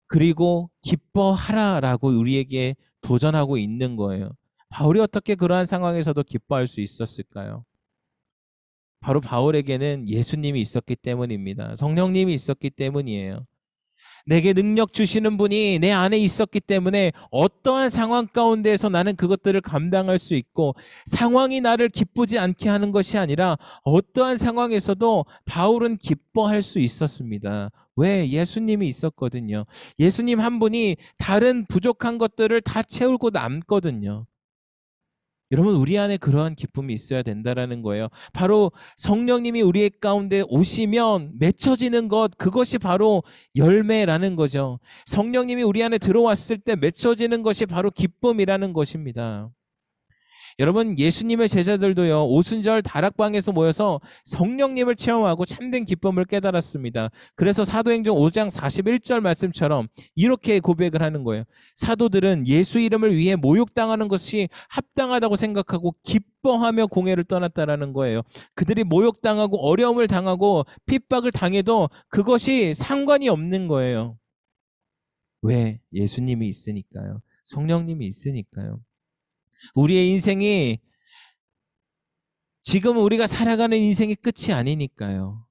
그리고 기뻐하라라고 우리에게 도전하고 있는 거예요. 바울이 어떻게 그러한 상황에서도 기뻐할 수 있었을까요? 바로 바울에게는 예수님이 있었기 때문입니다. 성령님이 있었기 때문이에요. 내게 능력 주시는 분이 내 안에 있었기 때문에 어떠한 상황 가운데에서 나는 그것들을 감당할 수 있고 상황이 나를 기쁘지 않게 하는 것이 아니라 어떠한 상황에서도 바울은 기뻐할 수 있었습니다. 왜? 예수님이 있었거든요. 예수님 한 분이 다른 부족한 것들을 다 채우고 남거든요. 여러분 우리 안에 그러한 기쁨이 있어야 된다라는 거예요. 바로 성령님이 우리 가운데 오시면 맺혀지는 것 그것이 바로 열매라는 거죠. 성령님이 우리 안에 들어왔을 때 맺혀지는 것이 바로 기쁨이라는 것입니다. 여러분 예수님의 제자들도요 오순절 다락방에서 모여서 성령님을 체험하고 참된 기쁨을 깨달았습니다. 그래서 사도행전 5장 41절 말씀처럼 이렇게 고백을 하는 거예요. 사도들은 예수 이름을 위해 모욕당하는 것이 합당하다고 생각하고 기뻐하며 공회를 떠났다라는 거예요. 그들이 모욕당하고 어려움을 당하고 핍박을 당해도 그것이 상관이 없는 거예요. 왜? 예수님이 있으니까요. 성령님이 있으니까요. 우리의 인생이 지금 우리가 살아가는 인생이 끝이 아니니까요.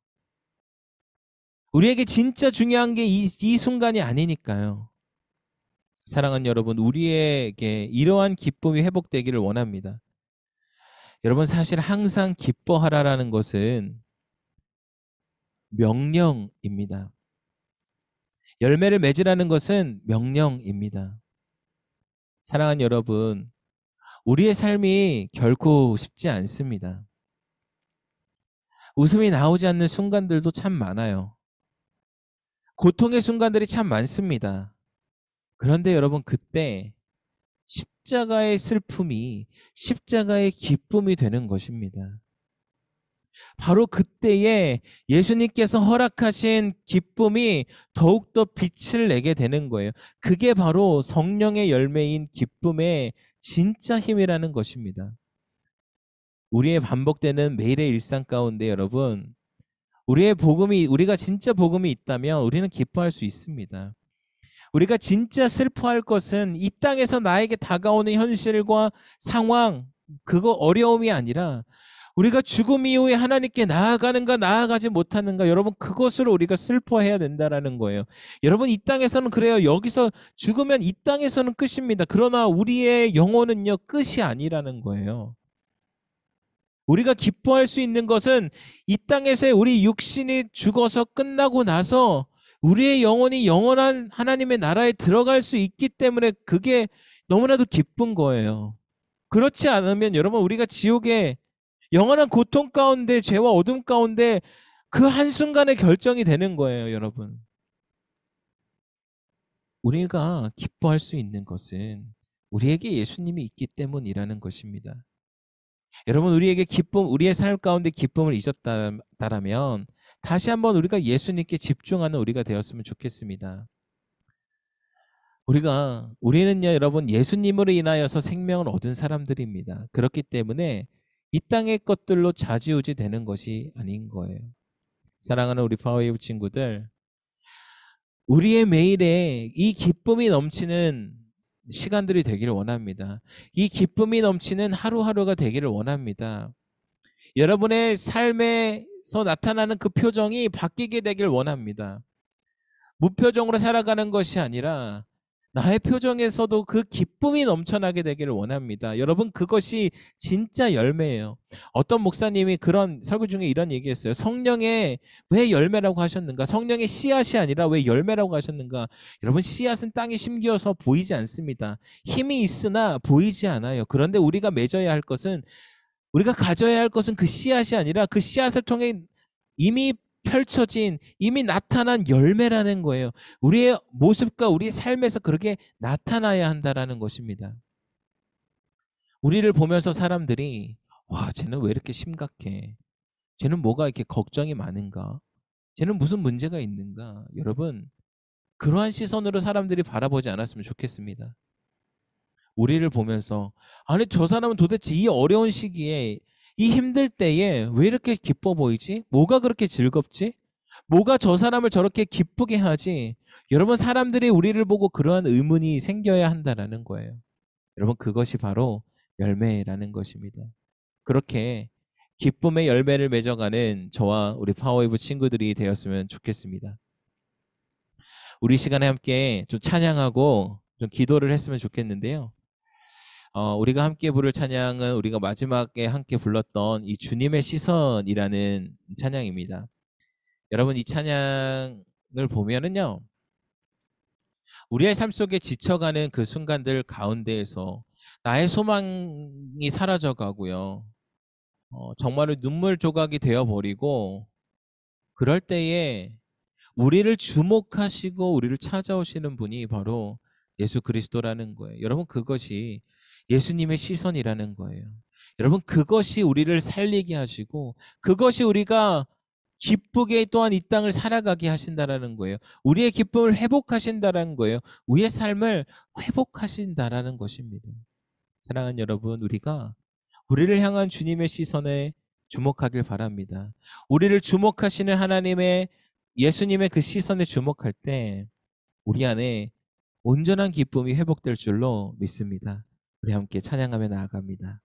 우리에게 진짜 중요한 게 이 순간이 아니니까요. 사랑하는 여러분, 우리에게 이러한 기쁨이 회복되기를 원합니다. 여러분 사실 항상 기뻐하라라는 것은 명령입니다. 열매를 맺으라는 것은 명령입니다. 사랑하는 여러분, 우리의 삶이 결코 쉽지 않습니다. 웃음이 나오지 않는 순간들도 참 많아요. 고통의 순간들이 참 많습니다. 그런데 여러분 그때 십자가의 슬픔이 십자가의 기쁨이 되는 것입니다. 바로 그때에 예수님께서 허락하신 기쁨이 더욱더 빛을 내게 되는 거예요. 그게 바로 성령의 열매인 기쁨의 진짜 힘이라는 것입니다. 우리의 반복되는 매일의 일상 가운데 여러분, 우리가 진짜 복음이 있다면 우리는 기뻐할 수 있습니다. 우리가 진짜 슬퍼할 것은 이 땅에서 나에게 다가오는 현실과 상황, 그거 어려움이 아니라 우리가 죽음 이후에 하나님께 나아가는가 나아가지 못하는가, 여러분 그것으로 우리가 슬퍼해야 된다라는 거예요. 여러분 이 땅에서는 그래요. 여기서 죽으면 이 땅에서는 끝입니다. 그러나 우리의 영혼은요 끝이 아니라는 거예요. 우리가 기뻐할 수 있는 것은 이 땅에서의 우리 육신이 죽어서 끝나고 나서 우리의 영혼이 영원한 하나님의 나라에 들어갈 수 있기 때문에 그게 너무나도 기쁜 거예요. 그렇지 않으면 여러분 우리가 지옥에 영원한 고통 가운데 죄와 어둠 가운데 그 한순간에 결정이 되는 거예요. 여러분, 우리가 기뻐할 수 있는 것은 우리에게 예수님이 있기 때문이라는 것입니다. 여러분, 우리에게 우리의 삶 가운데 기쁨을 잊었다라면 다시 한번 우리가 예수님께 집중하는 우리가 되었으면 좋겠습니다. 우리는요 여러분, 예수님으로 인하여서 생명을 얻은 사람들입니다. 그렇기 때문에 이 땅의 것들로 좌지우지 되는 것이 아닌 거예요. 사랑하는 우리 파워웨이브 친구들, 우리의 매일에 이 기쁨이 넘치는 시간들이 되기를 원합니다. 이 기쁨이 넘치는 하루하루가 되기를 원합니다. 여러분의 삶에서 나타나는 그 표정이 바뀌게 되길 원합니다. 무표정으로 살아가는 것이 아니라 나의 표정에서도 그 기쁨이 넘쳐나게 되기를 원합니다. 여러분, 그것이 진짜 열매예요. 어떤 목사님이 그런 설교 중에 이런 얘기했어요. 성령의 왜 열매라고 하셨는가? 성령의 씨앗이 아니라 왜 열매라고 하셨는가? 여러분, 씨앗은 땅에 심겨서 보이지 않습니다. 힘이 있으나 보이지 않아요. 그런데 우리가 가져야 할 것은 그 씨앗이 아니라 그 씨앗을 통해 이미 펼쳐진, 이미 나타난 열매라는 거예요. 우리의 모습과 우리의 삶에서 그렇게 나타나야 한다라는 것입니다. 우리를 보면서 사람들이 와, 쟤는 왜 이렇게 심각해? 쟤는 뭐가 이렇게 걱정이 많은가? 쟤는 무슨 문제가 있는가? 여러분, 그러한 시선으로 사람들이 바라보지 않았으면 좋겠습니다. 우리를 보면서 아니, 저 사람은 도대체 이 어려운 시기에, 이 힘들 때에 왜 이렇게 기뻐 보이지? 뭐가 그렇게 즐겁지? 뭐가 저 사람을 저렇게 기쁘게 하지? 여러분, 사람들이 우리를 보고 그러한 의문이 생겨야 한다는 거예요. 여러분, 그것이 바로 열매라는 것입니다. 그렇게 기쁨의 열매를 맺어가는 저와 우리 파워웨이브 친구들이 되었으면 좋겠습니다. 우리 시간에 함께 좀 찬양하고 좀 기도를 했으면 좋겠는데요. 우리가 함께 부를 찬양은 우리가 마지막에 함께 불렀던 이 주님의 시선이라는 찬양입니다. 여러분, 이 찬양을 보면은요, 우리의 삶 속에 지쳐가는 그 순간들 가운데에서 나의 소망이 사라져가고요, 정말로 눈물 조각이 되어버리고, 그럴 때에 우리를 주목하시고 우리를 찾아오시는 분이 바로 예수 그리스도라는 거예요. 여러분, 그것이 예수님의 시선이라는 거예요. 여러분, 그것이 우리를 살리게 하시고 그것이 우리가 기쁘게 또한 이 땅을 살아가게 하신다라는 거예요. 우리의 기쁨을 회복하신다라는 거예요. 우리의 삶을 회복하신다라는 것입니다. 사랑하는 여러분, 우리를 향한 주님의 시선에 주목하길 바랍니다. 우리를 주목하시는 하나님의, 예수님의 그 시선에 주목할 때 우리 안에 온전한 기쁨이 회복될 줄로 믿습니다. 우리 함께 찬양하며 나아갑니다.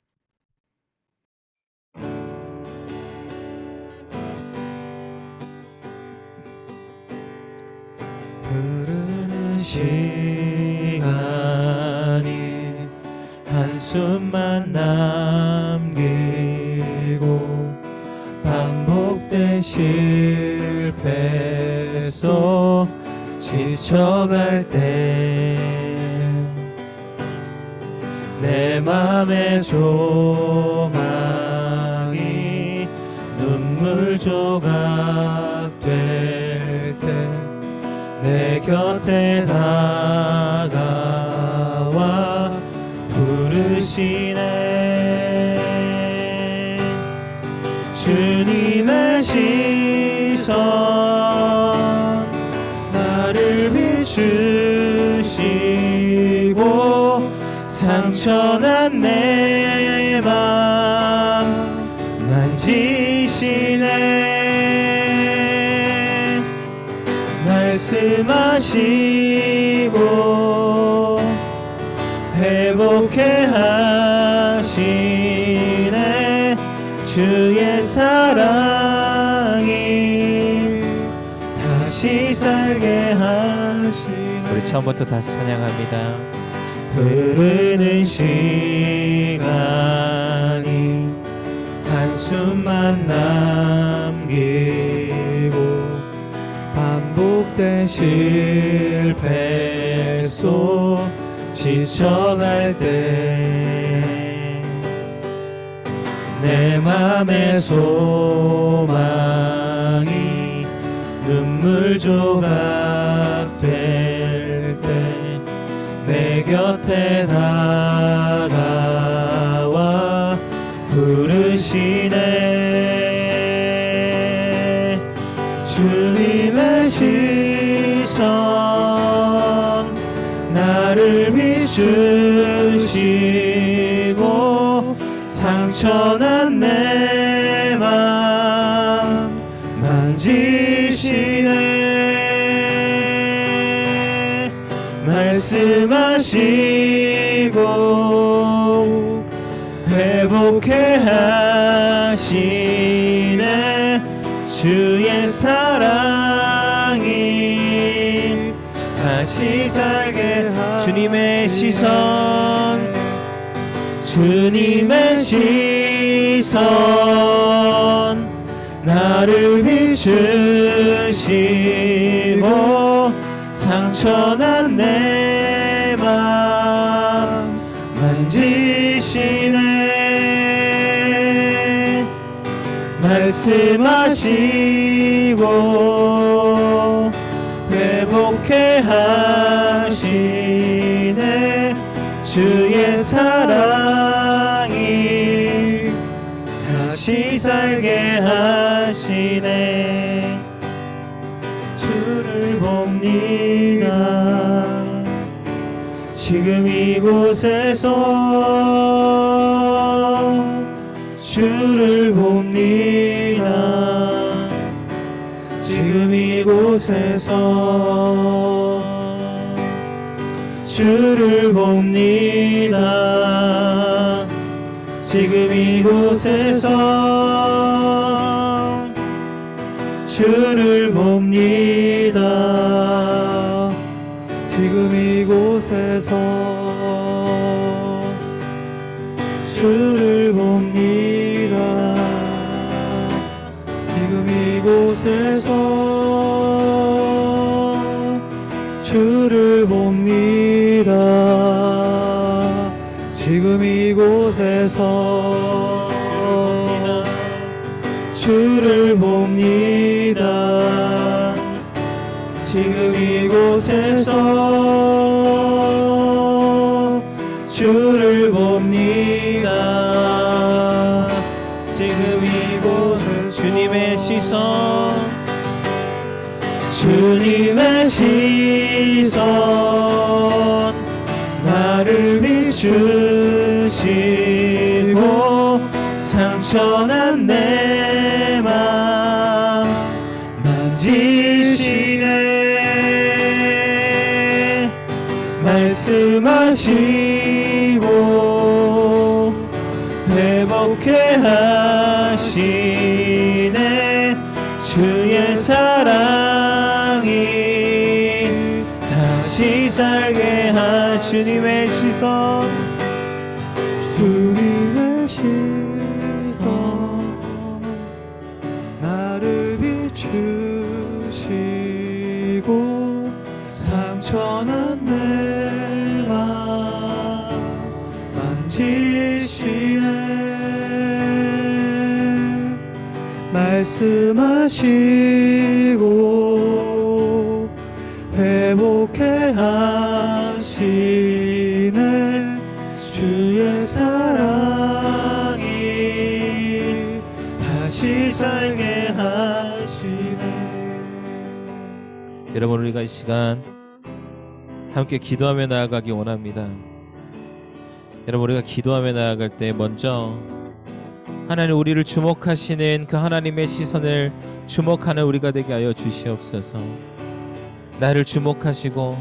흐르는 시간이 한숨만 남기고 반복된 실패 속 지쳐갈 때 내 맘의 소망이 눈물 조각 될 때 내 곁에 다가와 부르시네. 주님 상처난 내 맘 만지시네 말씀하시고 회복해 하시네 주의 사랑이 다시 살게 하시네. 우리 처음부터 다시 찬양합니다. 흐르는 시간이 한숨만 남기고 반복된 실패 속 지쳐갈 때 내 맘의 소망이 눈물 조각 될 때 내 곁에 다가와 부르시네 주님의 시선 나를 비추시고 상처난 내 맘 만지시네 말씀하시고 회복해 하시네 주의 사랑이 다시 살게 하시네 주님의 시선 주님의 시선 나를 비추시고 상처난 내 맘 만지시네 말씀하시고 회복해 하시네 주의 사랑이 다시 살게 하시네 주를 봅니다 지금 이곳에서 주를 봅니다 지금 이곳에서 주를 봅니다 지금 이곳에서 주를 봅니다 지금 이곳에서 주를 봅니다 지금 이곳에서 주를 봅니다 지금 이곳에서 주를 봅니다 지금 이곳에서 주를 봅니다 지금 이곳에 주님의 시선 주님의 시선 나를 비추시고 상처난 내 맘 만지시네 말씀하시고 회복해 하시네 주의 사랑이 다시 살게 하 주님의 시선 주님의 시선 나를 비추시고 상처난 내 맘 만지시네 말씀하시고 회복해 하시네 주의 사랑이 다시 살게 하시네. 여러분, 우리가 이 시간 함께 기도하며 나아가기 원합니다. 여러분, 우리가 기도하며 나아갈 때 먼저 하나님 우리를 주목하시는 그 하나님의 시선을 주목하는 우리가 되게 하여 주시옵소서. 나를 주목하시고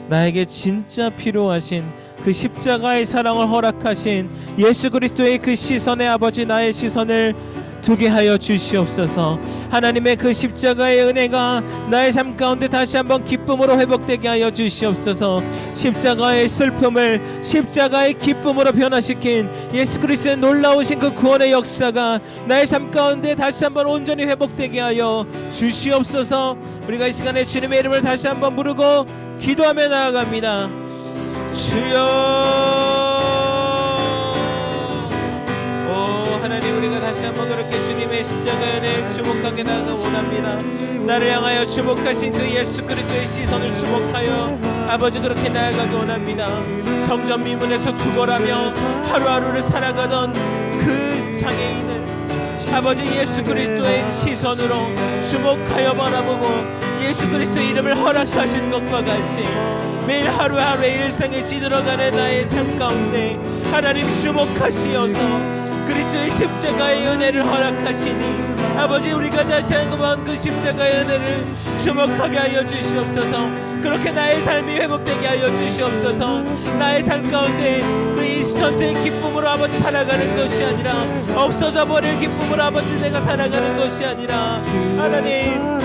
나에게 진짜 필요하신 그 십자가의 사랑을 허락하신 예수 그리스도의 그 시선에 아버지 나의 시선을 두게 하여 주시옵소서. 하나님의 그 십자가의 은혜가 나의 삶 가운데 다시 한번 기쁨으로 회복되게 하여 주시옵소서. 십자가의 슬픔을 십자가의 기쁨으로 변화시킨 예수 그리스도의 놀라우신 그 구원의 역사가 나의 삶 가운데 다시 한번 온전히 회복되게 하여 주시옵소서. 우리가 이 시간에 주님의 이름을 다시 한번 부르고 기도하며 나아갑니다. 주여, 하나님, 우리가 다시 한번 그렇게 주님의 십자가의 은혜에 주목하게 나아가 원합니다. 나를 향하여 주목하신 그 예수 그리스도의 시선을 주목하여 아버지 그렇게 나아가기 원합니다. 성전 미문에서 구걸하며 하루하루를 살아가던 그 장애인을 아버지 예수 그리스도의 시선으로 주목하여 바라보고 예수 그리스도의 이름을 허락하신 것과 같이 매일 하루하루의 일상에 찌들어가는 나의 삶 가운데 하나님 주목하시어서 그리스도의 십자가의 은혜를 허락하시니 아버지 우리가 다시 한번 그 십자가의 은혜를 주목하게 하여 주시옵소서. 그렇게 나의 삶이 회복되게 하여 주시옵소서. 나의 삶 가운데 그 인스턴트의 기쁨으로 아버지 살아가는 것이 아니라 없어져 버릴 기쁨으로 아버지 내가 살아가는 것이 아니라 하나님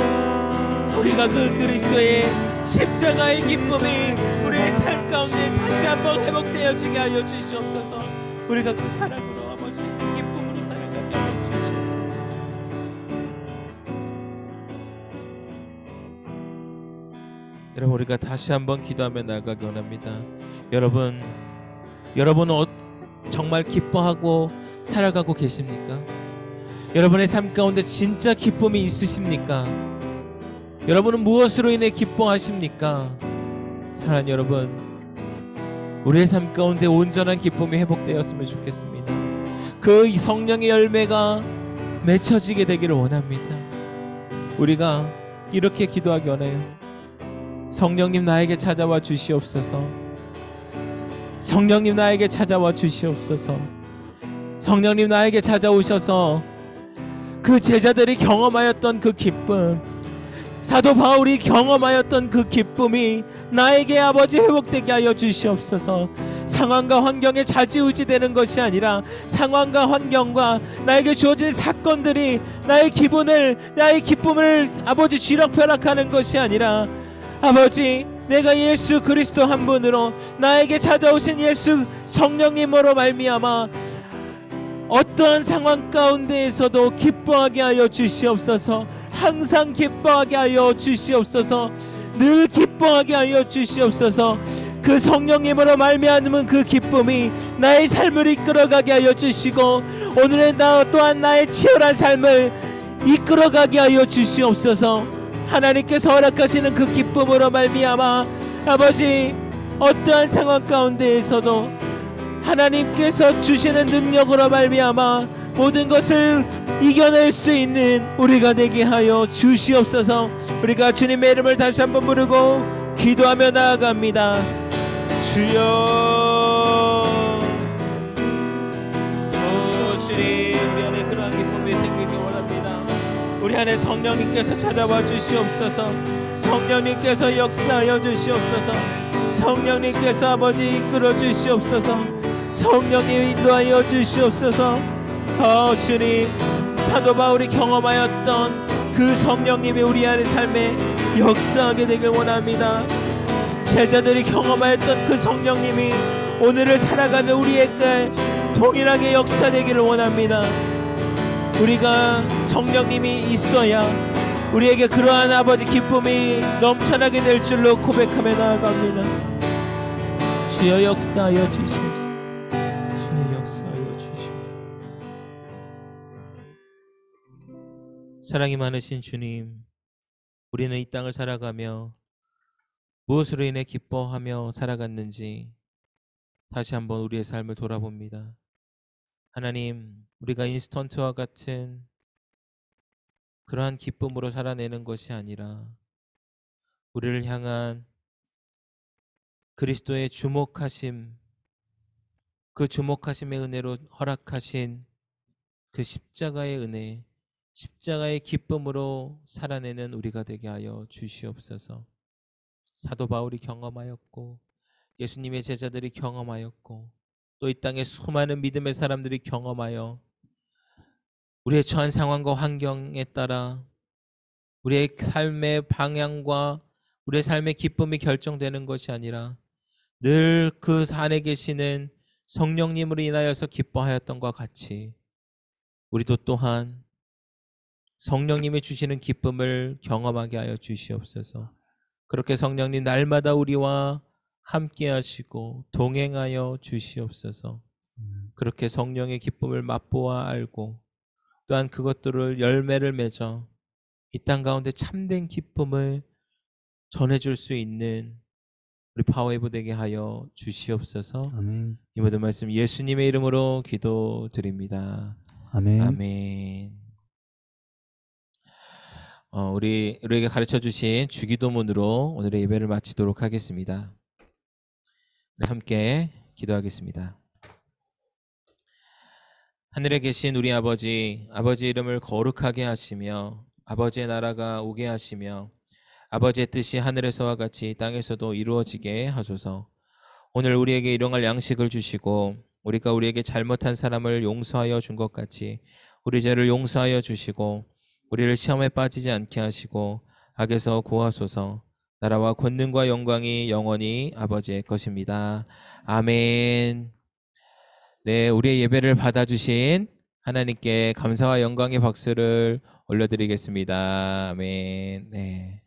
우리가 그 그리스도의 십자가의 기쁨이 우리의 삶 가운데 다시 한번 회복되어지게 하여 주시옵소서. 우리가 그 사랑으로 아버지 기쁨으로 살아가게 하여 주시옵소서. 여러분, 우리가 다시 한번 기도하며 나아가기 원합니다. 여러분은 정말 기뻐하고 살아가고 계십니까? 여러분의 삶 가운데 진짜 기쁨이 있으십니까? 여러분은 무엇으로 인해 기뻐하십니까? 사랑하는 여러분, 우리의 삶 가운데 온전한 기쁨이 회복되었으면 좋겠습니다. 그 성령의 열매가 맺혀지게 되기를 원합니다. 우리가 이렇게 기도하기 원해요. 성령님 나에게 찾아와 주시옵소서. 성령님 나에게 찾아와 주시옵소서. 성령님 나에게 찾아오셔서 그 제자들이 경험하였던 그 기쁨, 사도 바울이 경험하였던 그 기쁨이 나에게 아버지 회복되게 하여 주시옵소서. 상황과 환경에 좌지우지되는 것이 아니라 상황과 환경과 나에게 주어진 사건들이 나의 기쁨을 아버지 쥐락펴락하는 것이 아니라 아버지 내가 예수 그리스도 한 분으로 나에게 찾아오신 예수 성령님으로 말미암아 어떠한 상황 가운데에서도 기뻐하게 하여 주시옵소서. 항상 기뻐하게 하여 주시옵소서. 늘 기뻐하게 하여 주시옵소서. 그 성령님으로 말미암은 그 기쁨이 나의 삶을 이끌어가게 하여 주시고 오늘의 나 또한 나의 치열한 삶을 이끌어가게 하여 주시옵소서. 하나님께서 허락하시는 그 기쁨으로 말미암아 아버지 어떠한 상황 가운데에서도 하나님께서 주시는 능력으로 말미암아 모든 것을 이겨낼 수 있는 우리가 되게 하여 주시옵소서. 우리가 주님의 이름을 다시 한번 부르고 기도하며 나아갑니다. 주여, 주님, 우리 안에 그러한 기쁨이 생기기 원합니다. 우리 안에 성령님께서 찾아와 주시옵소서. 성령님께서 역사하여 주시옵소서. 성령님께서 아버지 이끌어 주시옵소서. 성령님 인도하여 주시옵소서. 주님, 사도 바울이 경험하였던 그 성령님이 우리 안의 삶에 역사하게 되길 원합니다. 제자들이 경험하였던 그 성령님이 오늘을 살아가는 우리에게 동일하게 역사되기를 원합니다. 우리가 성령님이 있어야 우리에게 그러한 아버지 기쁨이 넘쳐나게 될 줄로 고백하며 나아갑니다. 주여 역사하여 주시옵소서. 주여 역사하여 주시옵소서. 사랑이 많으신 주님, 우리는 이 땅을 살아가며 무엇으로 인해 기뻐하며 살아갔는지 다시 한번 우리의 삶을 돌아봅니다. 하나님, 우리가 인스턴트와 같은 그러한 기쁨으로 살아내는 것이 아니라 우리를 향한 그리스도의 주목하심, 그 주목하심의 은혜로 허락하신 그 십자가의 은혜, 십자가의 기쁨으로 살아내는 우리가 되게 하여 주시옵소서. 사도 바울이 경험하였고 예수님의 제자들이 경험하였고 또 이 땅의 수많은 믿음의 사람들이 경험하여 우리의 처한 상황과 환경에 따라 우리의 삶의 방향과 우리의 삶의 기쁨이 결정되는 것이 아니라 늘 그 안에 계시는 성령님으로 인하여서 기뻐하였던 것과 같이 우리도 또한 성령님이 주시는 기쁨을 경험하게 하여 주시옵소서. 그렇게 성령님 날마다 우리와 함께 하시고 동행하여 주시옵소서. 그렇게 성령의 기쁨을 맛보아 알고 또한 그것들을 열매를 맺어 이 땅 가운데 참된 기쁨을 전해줄 수 있는 우리 파워에이브 되게 하여 주시옵소서. 아멘. 이 모든 말씀 예수님의 이름으로 기도드립니다. 아멘. 아멘. 우리에게 가르쳐 주신 주기도문으로 오늘의 예배를 마치도록 하겠습니다. 우리 함께 기도하겠습니다. 하늘에 계신 우리 아버지, 아버지의 이름을 거룩하게 하시며 아버지의 나라가 오게 하시며 아버지의 뜻이 하늘에서와 같이 땅에서도 이루어지게 하소서. 오늘 우리에게 일용할 양식을 주시고 우리가 우리에게 잘못한 사람을 용서하여 준 것 같이 우리 죄를 용서하여 주시고 우리를 시험에 빠지지 않게 하시고 악에서 구하소서. 나라와 권능과 영광이 영원히 아버지의 것입니다. 아멘. 네, 우리의 예배를 받아주신 하나님께 감사와 영광의 박수를 올려드리겠습니다. 아멘. 네,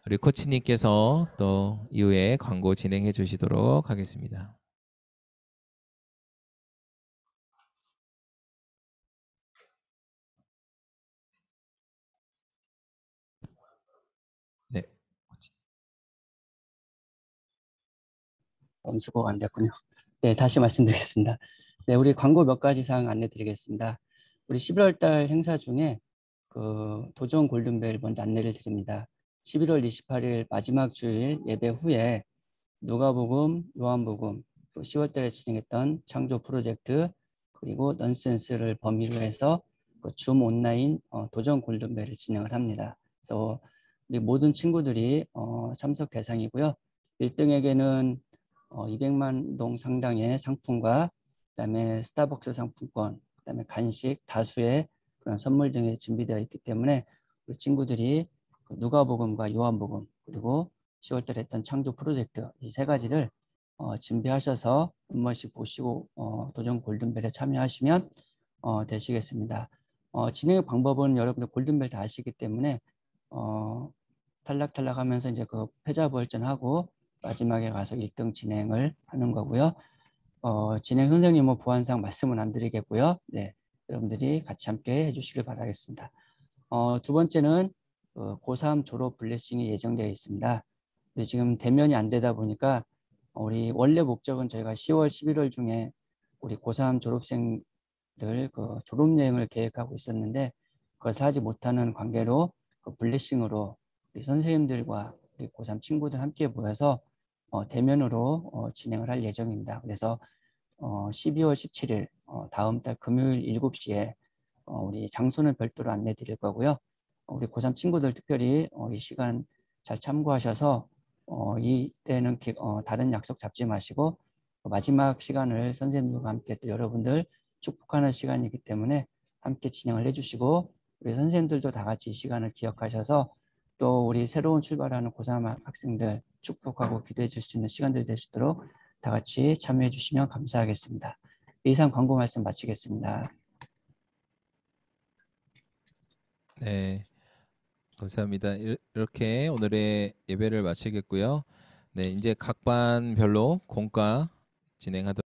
우리 코치님께서 또 이후에 광고 진행해 주시도록 하겠습니다. 네. 엄수고가 안 됐군요. 네, 다시 말씀드리겠습니다. 네, 우리 광고 몇 가지 사항 안내드리겠습니다. 우리 11월 달 행사 중에 그 도전 골든벨 먼저 안내를 드립니다. 11월 28일 마지막 주일 예배 후에 누가복음, 요한복음, 또 10월 달에 진행했던 창조 프로젝트 그리고 넌센스를 범위로 해서 그 줌 온라인 도전 골든벨을 진행을 합니다. 그래서 우리 모든 친구들이 참석 대상이고요. 1등에게는 200만 동 상당의 상품과 그다음에 스타벅스 상품권, 그다음에 간식, 다수의 그런 선물 등이 준비되어 있기 때문에 우리 친구들이 누가복음과 요한복음 그리고 10월달에 했던 창조 프로젝트 이 세 가지를 준비하셔서 한 번씩 보시고 도전 골든벨에 참여하시면 되시겠습니다. 진행 방법은 여러분들 골든벨 다 아시기 때문에 탈락하면서 이제 그 패자부활전하고 마지막에 가서 1등 진행을 하는 거고요. 진행 선생님은 보안상 말씀은 안 드리겠고요. 네, 여러분들이 같이 함께 해주시길 바라겠습니다. 두 번째는 고3 졸업 블레싱이 예정되어 있습니다. 근데 지금 대면이 안 되다 보니까 우리 원래 목적은 저희가 10월, 11월 중에 우리 고3 졸업생들 그 졸업여행을 계획하고 있었는데 그것을 하지 못하는 관계로 그 블레싱으로 우리 선생님들과 우리 고3 친구들 함께 모여서 대면으로 진행을 할 예정입니다. 그래서 12월 17일 다음 달 금요일 7시에 우리 장소는 별도로 안내 드릴 거고요. 우리 고3 친구들 특별히 이 시간 잘 참고하셔서 이때는 다른 약속 잡지 마시고 마지막 시간을 선생님과 함께 또 여러분들 축복하는 시간이기 때문에 함께 진행을 해주시고 우리 선생님들도 다 같이 이 시간을 기억하셔서 또 우리 새로운 출발하는 고3 학생들 축복하고 기도해 줄 수 있는 시간들 될 수 있도록 다 같이 참여해 주시면 감사하겠습니다. 이상 광고 말씀 마치겠습니다. 네, 감사합니다. 이렇게 오늘의 예배를 마치겠고요. 네, 이제 각 반별로 공과 진행하도록